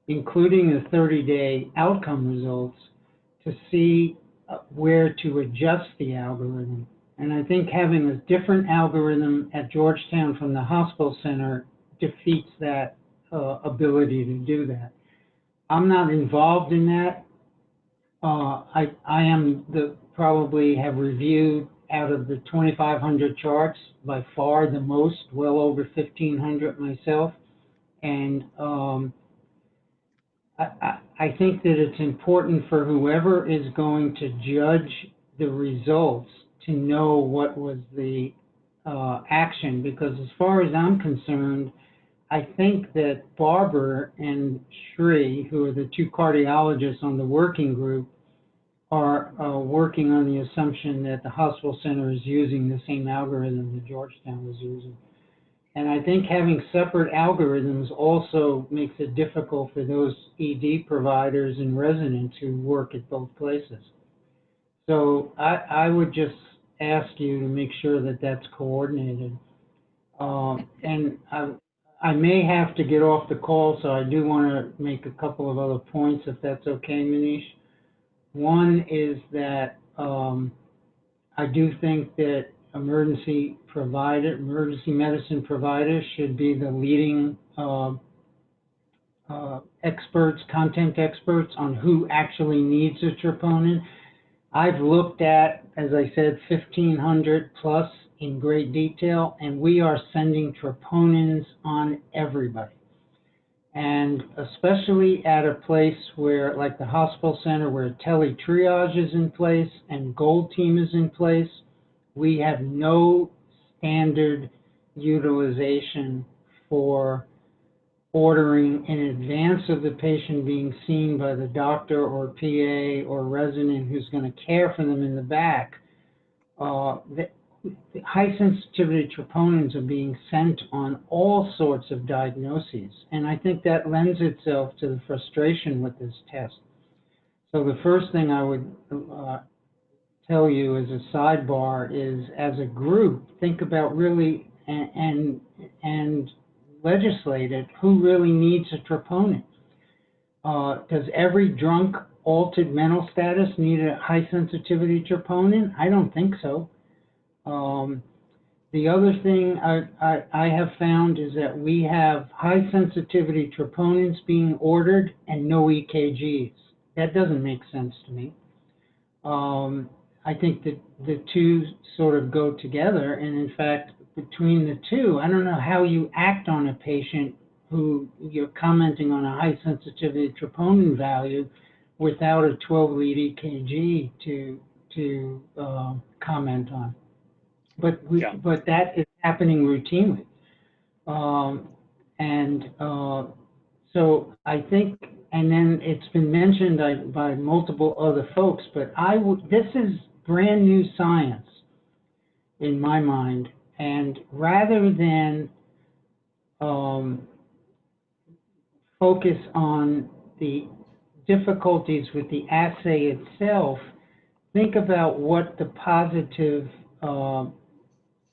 Speaker 6: including the 30-day outcome results, to see where to adjust the algorithm. And I think having a different algorithm at Georgetown from the hospital center defeats that ability to do that. I'm not involved in that. I am probably have reviewed out of the 2,500 charts by far the most, well over 1,500 myself. And I think that it's important for whoever is going to judge the results to know what was the action, because as far as I'm concerned, I think that Barbara and Shri, who are the two cardiologists on the working group, are working on the assumption that the hospital center is using the same algorithm that Georgetown was using. And I think having separate algorithms also makes it difficult for those ED providers and residents who work at both places. So I would just ask you to make sure that that's coordinated. And I may have to get off the call, so I do want to make a couple of other points, if that's okay, Manish. One is that I do think that emergency medicine providers should be the leading content experts on who actually needs a troponin. I've looked at, as I said, 1,500 plus in great detail, and we are sending troponins on everybody. And especially at a place where, like the hospital center, where tele-triage is in place and Gold Team is in place, we have no standard utilization for ordering in advance of the patient being seen by the doctor or PA or resident who's going to care for them in the back. The high sensitivity troponins are being sent on all sorts of diagnoses, and I think that lends itself to the frustration with this test. So the first thing I would tell you as a sidebar is, as a group, think about really and legislate it, who really needs a troponin. Does every drunk, altered mental status need a high sensitivity troponin? I don't think so. The other thing I have found is that we have high sensitivity troponins being ordered and no EKGs. That doesn't make sense to me. I think that the two sort of go together, and in fact, between the two, I don't know how you act on a patient who you're commenting on a high sensitivity troponin value without a 12-lead EKG to comment on. But that is happening routinely, so I think, and then it's been mentioned by multiple other folks, but this is brand new science in my mind, and rather than focus on the difficulties with the assay itself, think about what the positive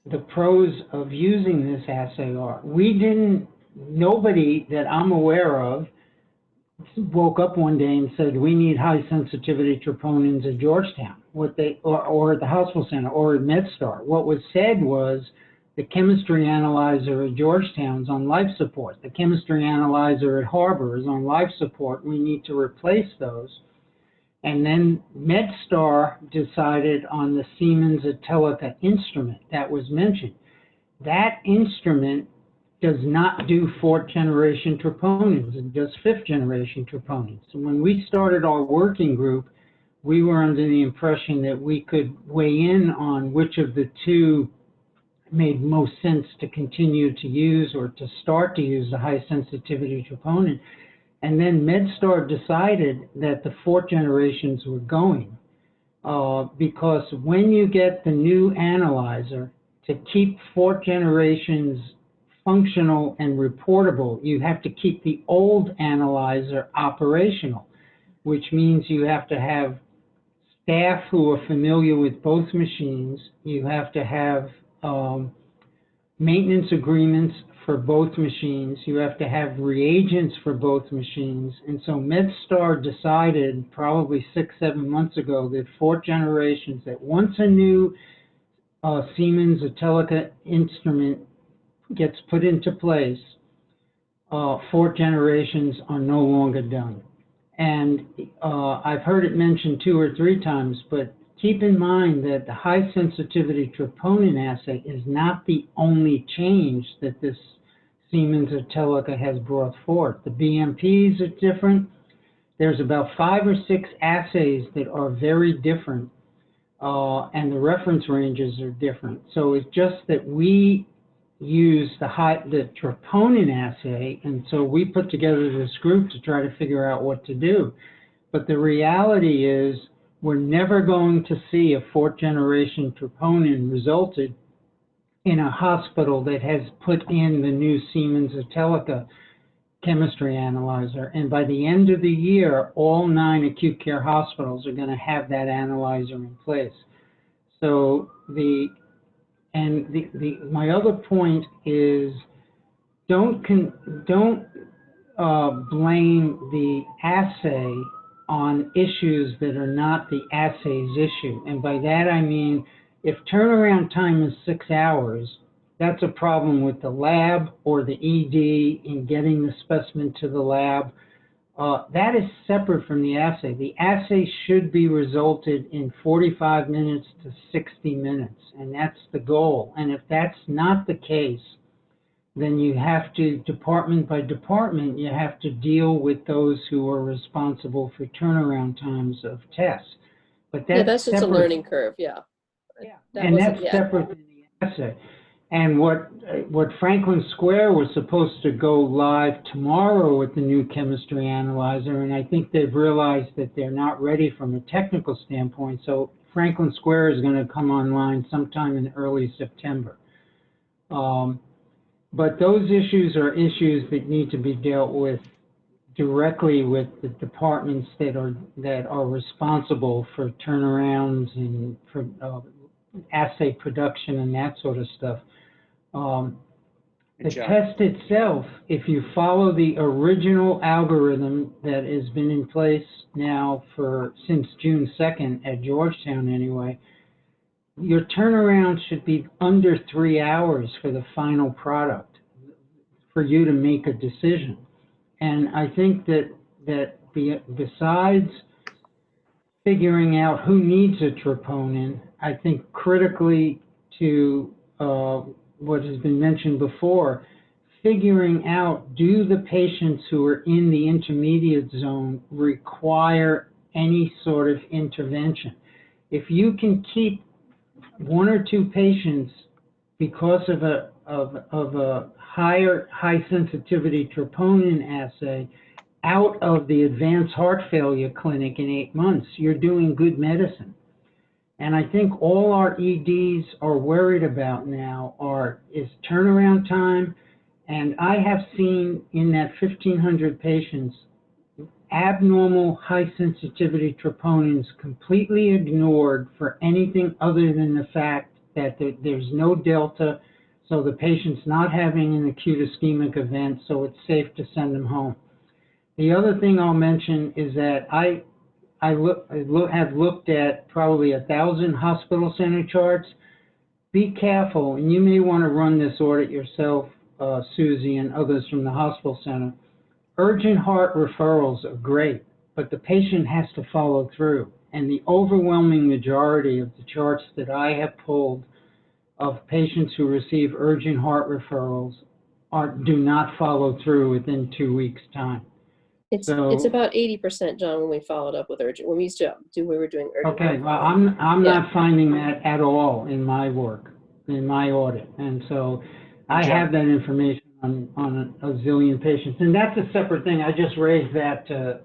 Speaker 6: the pros of using this assay are. Nobody that I'm aware of woke up one day and said, we need high sensitivity troponins at Georgetown, or at the hospital center, or at MedStar. What was said was, the chemistry analyzer at Georgetown is on life support. The chemistry analyzer at Harbor is on life support. We need to replace those. And then MedStar decided on the Siemens Atelica instrument that was mentioned. That instrument does not do 4th generation troponins, it does 5th generation troponins. So when we started our working group, we were under the impression that we could weigh in on which of the two made most sense to continue to use, or to start to use the high sensitivity troponin. And then MedStar decided that the 4th generations were going, because when you get the new analyzer, to keep 4th generations functional and reportable, you have to keep the old analyzer operational, which means you have to have staff who are familiar with both machines. You have to have maintenance agreements for both machines. You have to have reagents for both machines. And so MedStar decided probably 6-7 months ago that 4th generations, that once a new Siemens Atelica instrument gets put into place, 4th generations are no longer done. And I've heard it mentioned 2 or 3 times, but keep in mind that the high sensitivity troponin assay is not the only change that this Siemens Atelica has brought forth. The BMPs are different. There's about 5 or 6 assays that are very different, and the reference ranges are different. So it's just that we use the troponin assay, and so we put together this group to try to figure out what to do. But the reality is, we're never going to see a 4th generation troponin resulted in a hospital that has put in the new Siemens Atelica chemistry analyzer. And by the end of the year, all 9 acute care hospitals are going to have that analyzer in place. So my other point is don't blame the assay on issues that are not the assay's issue. And by that I mean, if turnaround time is 6 hours, that's a problem with the lab or the ED in getting the specimen to the lab. That is separate from the assay. The assay should be resulted in 45 minutes to 60 minutes, and that's the goal. And if that's not the case, then you have to, department by department, you have to deal with those who are responsible for turnaround times of tests. But
Speaker 5: that's just a learning curve, yeah.
Speaker 6: And that's separate from the assay. And what Franklin Square was supposed to go live tomorrow with the new chemistry analyzer, and I think they've realized that they're not ready from a technical standpoint. So Franklin Square is going to come online sometime in early September. But those issues are issues that need to be dealt with directly with the departments that are responsible for turnarounds and for assay production and that sort of stuff. The test itself, if you follow the original algorithm that has been in place now since June 2nd at Georgetown anyway, your turnaround should be under 3 hours for the final product for you to make a decision. And I think that besides figuring out who needs a troponin, I think critically to what has been mentioned before, figuring out, do the patients who are in the intermediate zone require any sort of intervention? If you can keep 1 or 2 patients because of a high sensitivity troponin assay out of the advanced heart failure clinic in 8 months, you're doing good medicine. And I think all our EDs are worried about now is turnaround time. And I have seen in that 1,500 patients, abnormal high sensitivity troponins completely ignored for anything other than the fact that there's no delta, so the patient's not having an acute ischemic event, so it's safe to send them home. The other thing I'll mention is that I have looked at probably 1,000 hospital center charts. Be careful, and you may want to run this audit yourself, Susie, and others from the hospital center. Urgent heart referrals are great, but the patient has to follow through. And the overwhelming majority of the charts that I have pulled of patients who receive urgent heart referrals do not follow through within 2 weeks' time.
Speaker 5: It's about 80%, John, when we followed up with urgent. When we used to we were doing urgent.
Speaker 6: Okay, well, I'm not finding that at all in my work, in my audit, and so I have that information on a zillion patients, and that's a separate thing. I just raised that to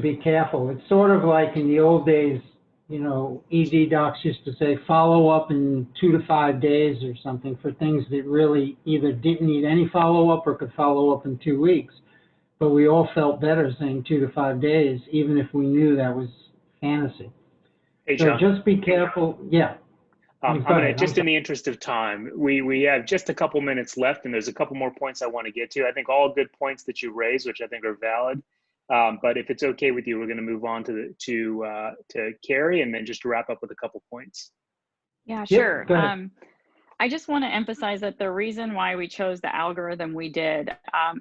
Speaker 6: be careful. It's sort of like in the old days, you know, ED docs used to say follow up in 2 to 5 days or something for things that really either didn't need any follow up or could follow up in 2 weeks. But we all felt better saying 2 to 5 days, even if we knew that was fantasy.
Speaker 1: Hey,
Speaker 6: so
Speaker 1: John.
Speaker 6: Just be careful. Yeah.
Speaker 1: I'm gonna, just in the interest of time, we have just a couple minutes left, and there's a couple more points I want to get to. I think all good points that you raised, which I think are valid. But if it's okay with you, we're going to move on to Carrie, and then just to wrap up with a couple points.
Speaker 3: Yeah, sure. I just want to emphasize that the reason why we chose the algorithm we did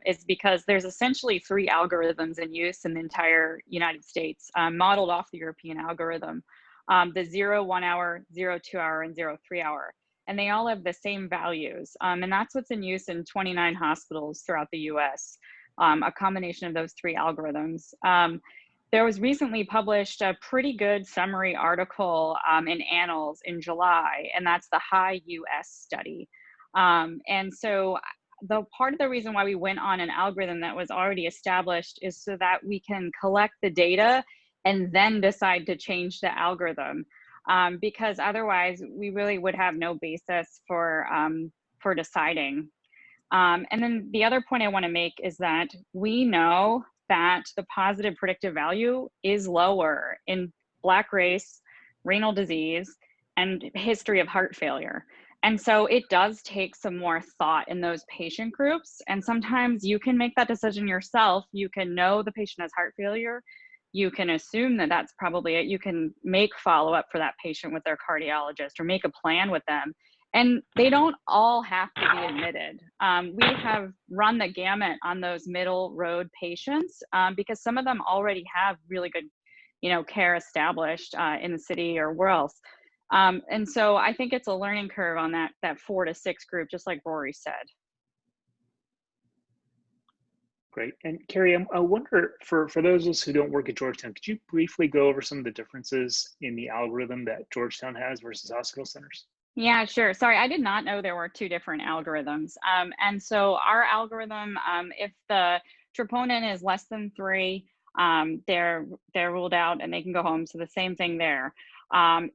Speaker 3: is because there's essentially 3 algorithms in use in the entire United States, modeled off the European algorithm. The 0 1 hour, 0 2 hour, and 0 3 hour. And they all have the same values. And that's what's in use in 29 hospitals throughout the US, a combination of those 3 algorithms. There was recently published a pretty good summary article in Annals in July, and that's the High US study. And so the part of the reason why we went on an algorithm that was already established is so that we can collect the data and then decide to change the algorithm, because otherwise we really would have no basis for deciding. And then the other point I want to make is that we know that the positive predictive value is lower in Black race, renal disease, and history of heart failure. And so it does take some more thought in those patient groups. And sometimes you can make that decision yourself. You can know the patient has heart failure. You can assume that that's probably it. You can make follow-up for that patient with their cardiologist or make a plan with them. And they don't all have to be admitted. We have run the gamut on those middle road patients because some of them already have really good, care established in the city or where else. And so I think it's a learning curve on that 4 to 6 group, just like Rory said.
Speaker 1: Great. And Carrie, I wonder, for those of us who don't work at Georgetown, could you briefly go over some of the differences in the algorithm that Georgetown has versus hospital centers?
Speaker 3: Yeah, sure. Sorry, I did not know there were 2 different algorithms. And so our algorithm, if the troponin is less than 3, they're ruled out and they can go home. So the same thing there.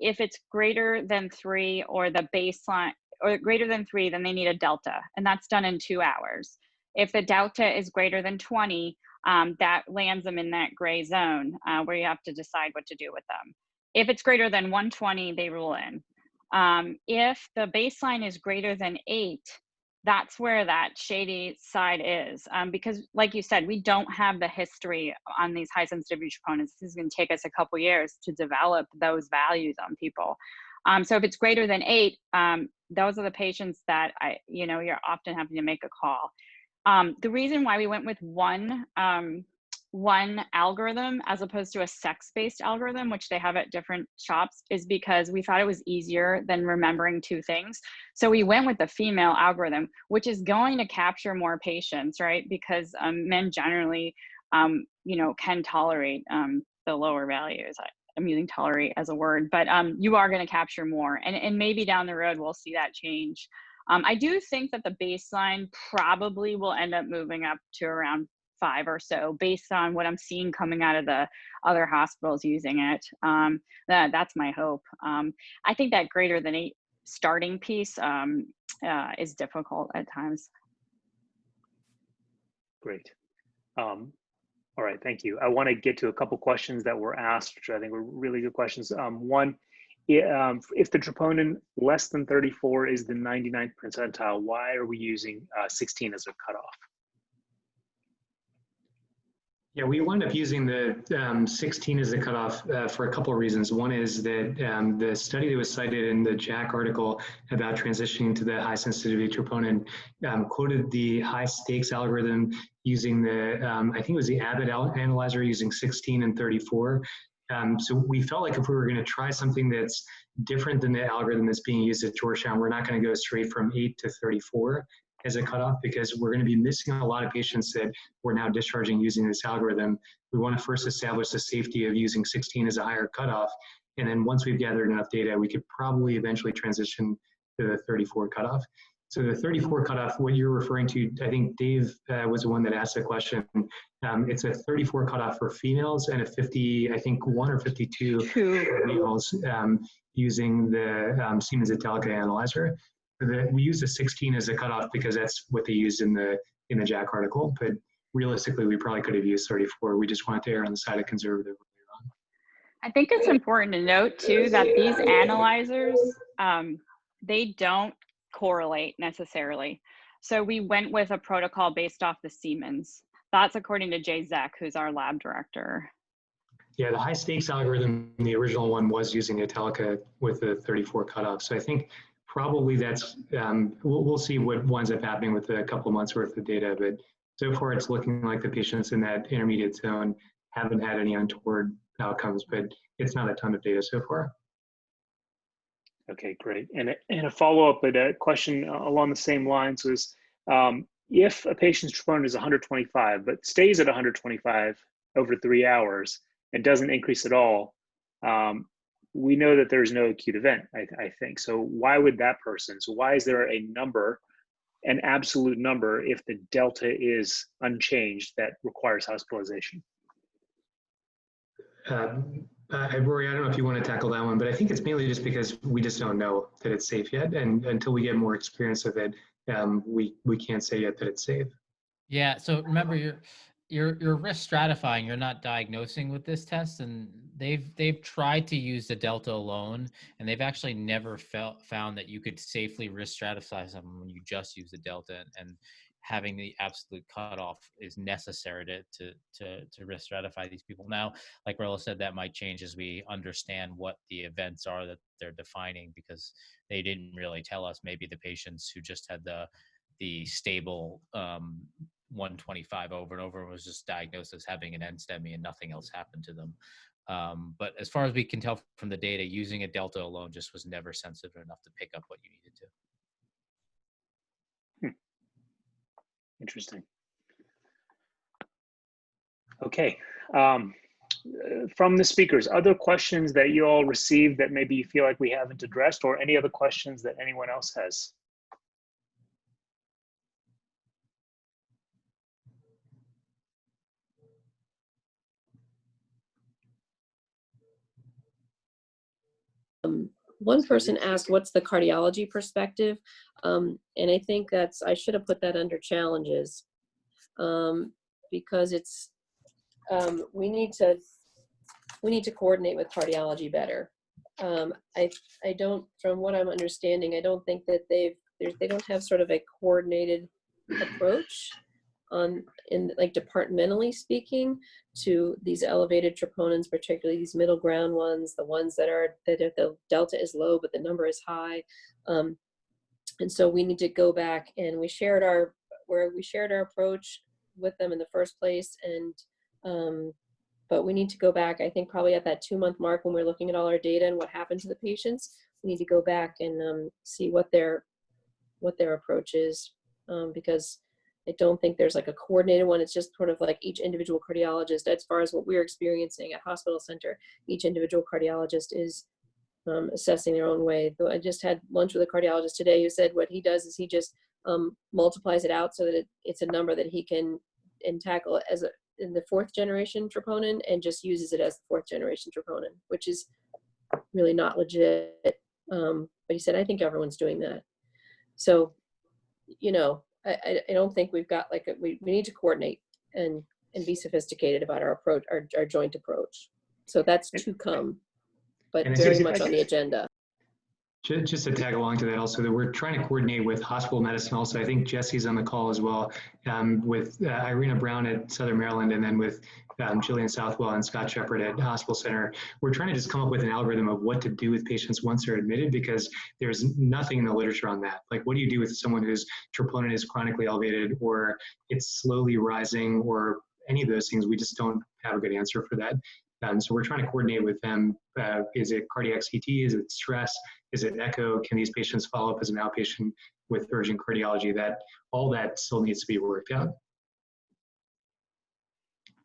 Speaker 3: If it's greater than 3 or the baseline, or greater than 3, then they need a delta, and that's done in 2 hours. If the delta is greater than 20, that lands them in that gray zone where you have to decide what to do with them. If it's greater than 120, they rule in. If the baseline is greater than 8, that's where that shady side is. Because like you said, we don't have the history on these high sensitivity troponins. This is going to take us a couple years to develop those values on people. So if it's greater than 8, those are the patients that you're often having to make a call. The reason why we went with one algorithm as opposed to a sex-based algorithm, which they have at different shops, is because we thought it was easier than remembering 2 things. So we went with the female algorithm, which is going to capture more patients, right? Because men generally, can tolerate the lower values. I'm using tolerate as a word, but you are going to capture more. And maybe down the road, we'll see that change. I do think that the baseline probably will end up moving up to around 5 or so, based on what I'm seeing coming out of the other hospitals using it. That's my hope. I think that greater than 8 starting piece is difficult at times.
Speaker 1: Great. All right, thank you. I want to get to a couple questions that were asked, which I think were really good questions. One, if the troponin less than 34 is the 99th percentile, why are we using 16 as a cutoff?
Speaker 2: Yeah, we wound up using the 16 as a cutoff for a couple of reasons. One is that the study that was cited in the JACC article about transitioning to the high sensitivity troponin quoted the high stakes algorithm using the, I think it was the Abbott analyzer using 16 and 34. So we felt like if we were going to try something that's different than the algorithm that's being used at Georgetown, we're not going to go straight from 8 to 34 as a cutoff, because we're going to be missing a lot of patients that we're now discharging using this algorithm. We want to first establish the safety of using 16 as a higher cutoff. And then once we've gathered enough data, we could probably eventually transition to the 34 cutoff. So the 34 cutoff, what you're referring to, I think Dave was the one that asked the question. It's a 34 cutoff for females and a 50, I think 1 or 52 males using the Siemens Italica analyzer. We use the 16 as a cutoff because that's what they used in the JACC article, but realistically, we probably could have used 34. We just wanted to err on the side of conservative earlier on.
Speaker 3: I think it's important to note too that these analyzers, they don't correlate necessarily. So we went with a protocol based off the Siemens. That's according to Jay Zeck, who's our lab director.
Speaker 2: Yeah, the high stakes algorithm, the original one, was using Italica with the 34 cutoff. So I think probably that's, we'll see what winds up happening with a couple months worth of data, but so far it's looking like the patients in that intermediate zone haven't had any untoward outcomes, but it's not a ton of data so far.
Speaker 1: Okay, great. And a follow-up, but a question along the same lines was, if a patient's troponin is 125, but stays at 125 over 3 hours and doesn't increase at all, we know that there's no acute event, I think. So why would that person, so why is there a number, an absolute number, if the delta is unchanged that requires hospitalization?
Speaker 2: Rory, I don't know if you want to tackle that one, but I think it's mainly just because we just don't know that it's safe yet. And until we get more experience with it, we can't say yet that it's safe.
Speaker 4: Yeah. So remember, you're risk stratifying. You're not diagnosing with this test, and they've tried to use the delta alone, and they've actually never found that you could safely risk stratify someone when you just use the delta, and having the absolute cutoff is necessary to risk stratify these people. Now, like Rolla said, that might change as we understand what the events are that they're defining, because they didn't really tell us. Maybe the patients who just had the stable 125 over and over was just diagnosed as having an NSTEMI and nothing else happened to them. But as far as we can tell from the data, using a delta alone just was never sensitive enough to pick up what you needed to.
Speaker 1: Interesting. Okay. From the speakers, other questions that you all received that maybe you feel like we haven't addressed, or any other questions that anyone else has?
Speaker 5: One person asked, what's the cardiology perspective? And I think I should have put that under challenges, because it's, we need to coordinate with cardiology better. I don't, from what I'm understanding, I don't think that they don't have sort of a coordinated approach like departmentally speaking, to these elevated troponins, particularly these middle ground ones, the ones that the delta is low but the number is high. And so we need to go back, and we shared our approach with them in the first place, and but we need to go back, I think probably at that 2-month mark, when we're looking at all our data and what happened to the patients. We need to go back and see what their approach is, because I don't think there's like a coordinated one. It's just sort of like each individual cardiologist, as far as what we're experiencing at hospital center, each individual cardiologist is assessing their own way. Though I just had lunch with a cardiologist today who said what he does is he just multiplies it out so that it's a number that he can tackle as in the 4th generation troponin, and just uses it as the 4th generation troponin, which is really not legit. But he said, I think everyone's doing that. So, you know, I don't think we've got like we need to coordinate and be sophisticated about our approach, our joint approach. So that's to come, but very much on the agenda.
Speaker 2: Just to tag along to that also, that we're trying to coordinate with hospital medicine also. I think Jesse's on the call as well, with Irina Brown at Southern Maryland, and then with Jillian Southwell and Scott Shepard at Hospital Center. We're trying to just come up with an algorithm of what to do with patients once they're admitted, because there's nothing in the literature on that. Like, what do you do with someone whose troponin is chronically elevated, or it's slowly rising, or any of those things? We just don't have a good answer for that. So we're trying to coordinate with them. Is it cardiac CT? Is it stress? Is it echo? Can these patients follow up as an outpatient with urgent cardiology? All that still needs to be worked out,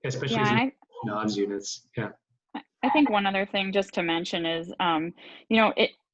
Speaker 2: especially as NODS units. Yeah.
Speaker 3: I think one other thing just to mention is,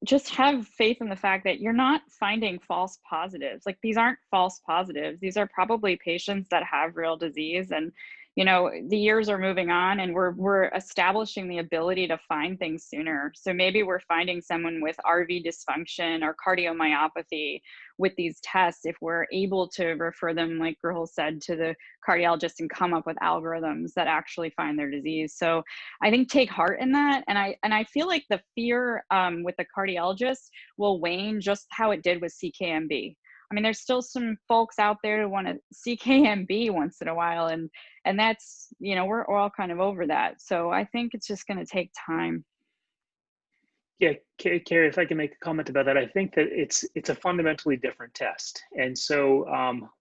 Speaker 3: just have faith in the fact that you're not finding false positives. Like, these aren't false positives. These are probably patients that have real disease, and the years are moving on, and we're establishing the ability to find things sooner. So maybe we're finding someone with RV dysfunction or cardiomyopathy with these tests, if we're able to refer them, like Rahul said, to the cardiologist and come up with algorithms that actually find their disease. So I think take heart in that. And I feel like the fear with the cardiologist will wane, just how it did with CKMB. I mean, there's still some folks out there who want to CKMB once in a while, and that's, we're all kind of over that. So I think it's just going to take time.
Speaker 1: Yeah, Carrie, if I can make a comment about that, I think that it's a fundamentally different test. And so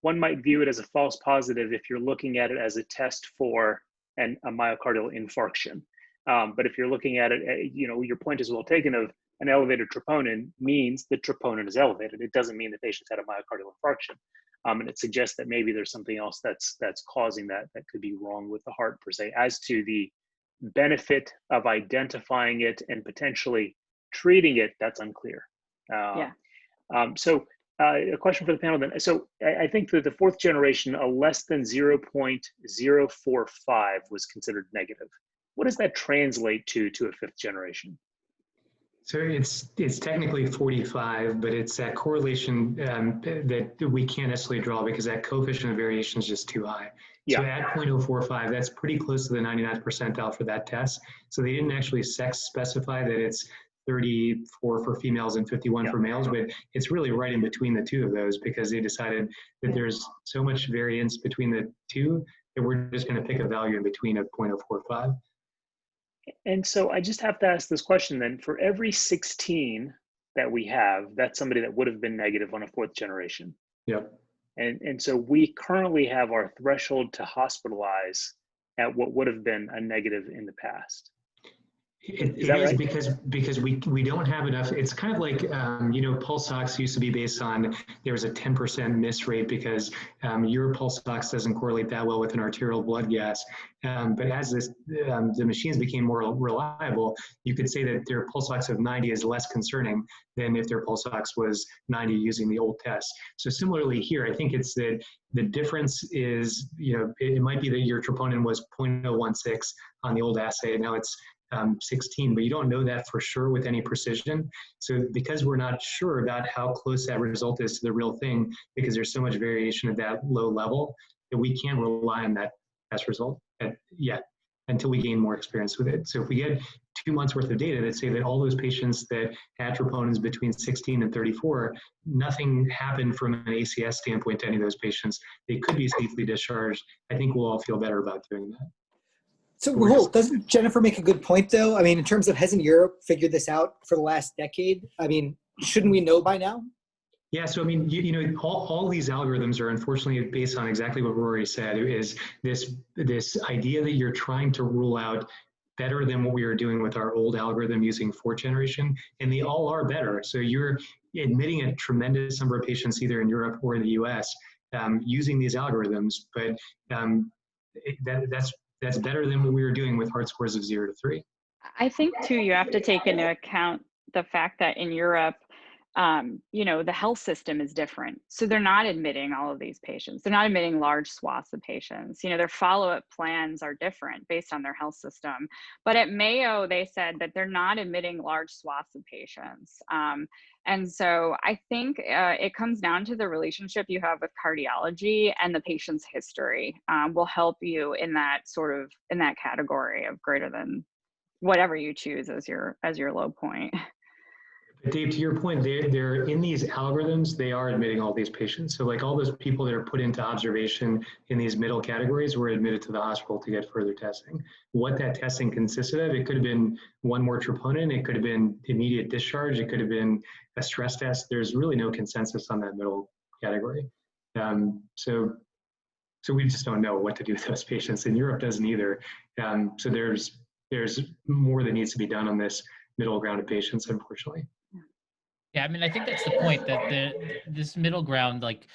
Speaker 1: one might view it as a false positive if you're looking at it as a test for a myocardial infarction. But if you're looking at it, your point is well taken of an elevated troponin means the troponin is elevated. It doesn't mean the patient's had a myocardial infarction. And it suggests that maybe there's something else that's causing that could be wrong with the heart per se. As to the benefit of identifying it and potentially treating it, that's unclear. So a question for the panel then. So I think that the 4th generation, a less than 0.045 was considered negative. What does that translate to a 5th generation?
Speaker 2: So it's technically 45, but it's that correlation that we can't necessarily draw because that coefficient of variation is just too high.
Speaker 1: Yeah.
Speaker 2: So at 0.045, that's pretty close to the 99th percentile for that test. So they didn't actually sex specify that it's 34 for females and 51 for males, but it's really right in between the two of those because they decided that there's so much variance between the two that we're just going to pick a value in between of 0.045.
Speaker 1: And so I just have to ask this question then, for every 16 that we have, that's somebody that would have been negative on a 4th generation.
Speaker 2: Yep.
Speaker 1: And so we currently have our threshold to hospitalize at what would have been a negative in the past.
Speaker 2: It is right? because we don't have enough. It's kind of like, you know, pulse ox used to be based on there's a 10% miss rate because your pulse ox doesn't correlate that well with an arterial blood gas. But as the machines became more reliable, you could say that their pulse ox of 90 is less concerning than if their pulse ox was 90 using the old test. So similarly here, I think it's that the difference is, you know, it might be that your troponin was 0.016 on the old assay, and now it's 16, but you don't know that for sure with any precision. So because we're not sure about how close that result is to the real thing, because there's so much variation at that low level, that we can't rely on that test result yet until we gain more experience with it. So if we get 2 months worth of data that say that all those patients that had troponins between 16 and 34, nothing happened from an ACS standpoint to any of those patients, they could be safely discharged. I think we'll all feel better about doing that.
Speaker 7: So Rahul, doesn't Jennifer make a good point though? I mean, in terms of hasn't Europe figured this out for the last decade? I mean, shouldn't we know by now?
Speaker 2: Yeah, so I mean, you know, all these algorithms are unfortunately based on exactly what Rory said, is this idea that you're trying to rule out better than what we were doing with our old algorithm using 4th generation, and they all are better. So you're admitting a tremendous number of patients either in Europe or in the US using these algorithms, but that's better than what we were doing with hard scores of 0 to 3.
Speaker 3: I think too, you have to take into account the fact that in Europe, you know, the health system is different. So they're not admitting all of these patients. They're not admitting large swaths of patients. You know, their follow-up plans are different based on their health system. But at Mayo, they said that they're not admitting large swaths of patients. And so I think it comes down to the relationship you have with cardiology, and the patient's history will help you in that in that category of greater than whatever you choose as your low point.
Speaker 2: Dave, to your point, they're in these algorithms, they are admitting all these patients. So like all those people that are put into observation in these middle categories were admitted to the hospital to get further testing. What that testing consisted of, it could have been one more troponin, it could have been immediate discharge, it could have been a stress test. There's really no consensus on that middle category. So we just don't know what to do with those patients, and Europe doesn't either. So there's more that needs to be done on this middle ground of patients, unfortunately.
Speaker 4: Yeah, I mean, I think that's the point, that this middle ground, like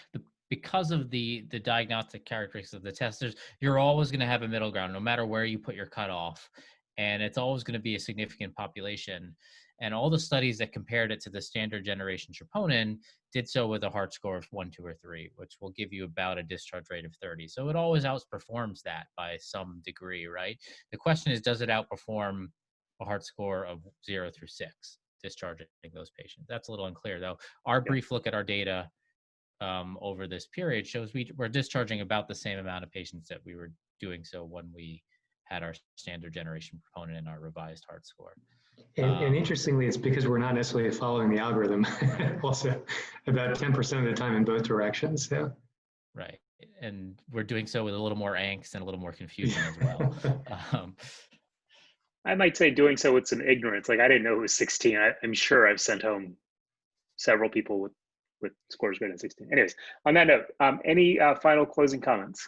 Speaker 4: because of the diagnostic characteristics of the test, you're always going to have a middle ground, no matter where you put your cutoff, and it's always going to be a significant population. And all the studies that compared it to the standard generation troponin did so with a heart score of 1, 2, or 3, which will give you about a discharge rate of 30. So it always outperforms that by some degree, right? The question is, does it outperform a heart score of 0 through 6? Discharging those patients. That's a little unclear though. Our brief look at our data over this period shows we're discharging about the same amount of patients that we were doing so when we had our standard generation troponin and our revised heart score.
Speaker 2: And interestingly, it's because we're not necessarily following the algorithm also about 10% of the time in both directions. So.
Speaker 4: Right. And we're doing so with a little more angst and a little more confusion as well.
Speaker 1: I might say doing so with some ignorance. Like I didn't know it was 16. I'm sure I've sent home several people with scores greater than 16. Anyways, on that note, any final closing comments?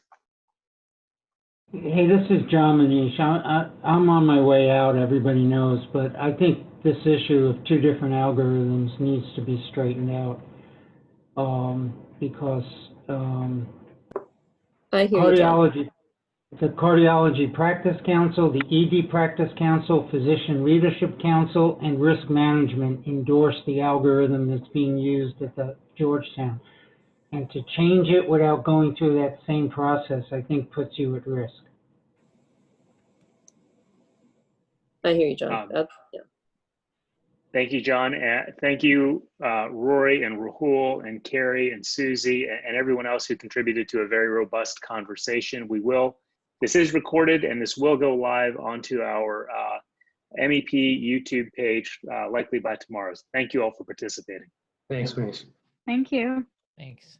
Speaker 6: Hey, this is John Manish. I'm on my way out, everybody knows, but I think this issue of 2 different algorithms needs to be straightened out because
Speaker 5: I hear you, John.
Speaker 6: The Cardiology Practice Council, the ED Practice Council, Physician Leadership Council, and Risk Management endorsed the algorithm that's being used at the Georgetown. And to change it without going through that same process, I think puts you at risk.
Speaker 5: I hear you, John. Yeah.
Speaker 1: Thank you, John. And thank you, Rory and Rahul and Carrie and Susie and everyone else who contributed to a very robust conversation. This is recorded and this will go live onto our MEP YouTube page, likely by tomorrow. Thank you all for participating.
Speaker 2: Thanks, Manish.
Speaker 3: Thank you.
Speaker 4: Thanks.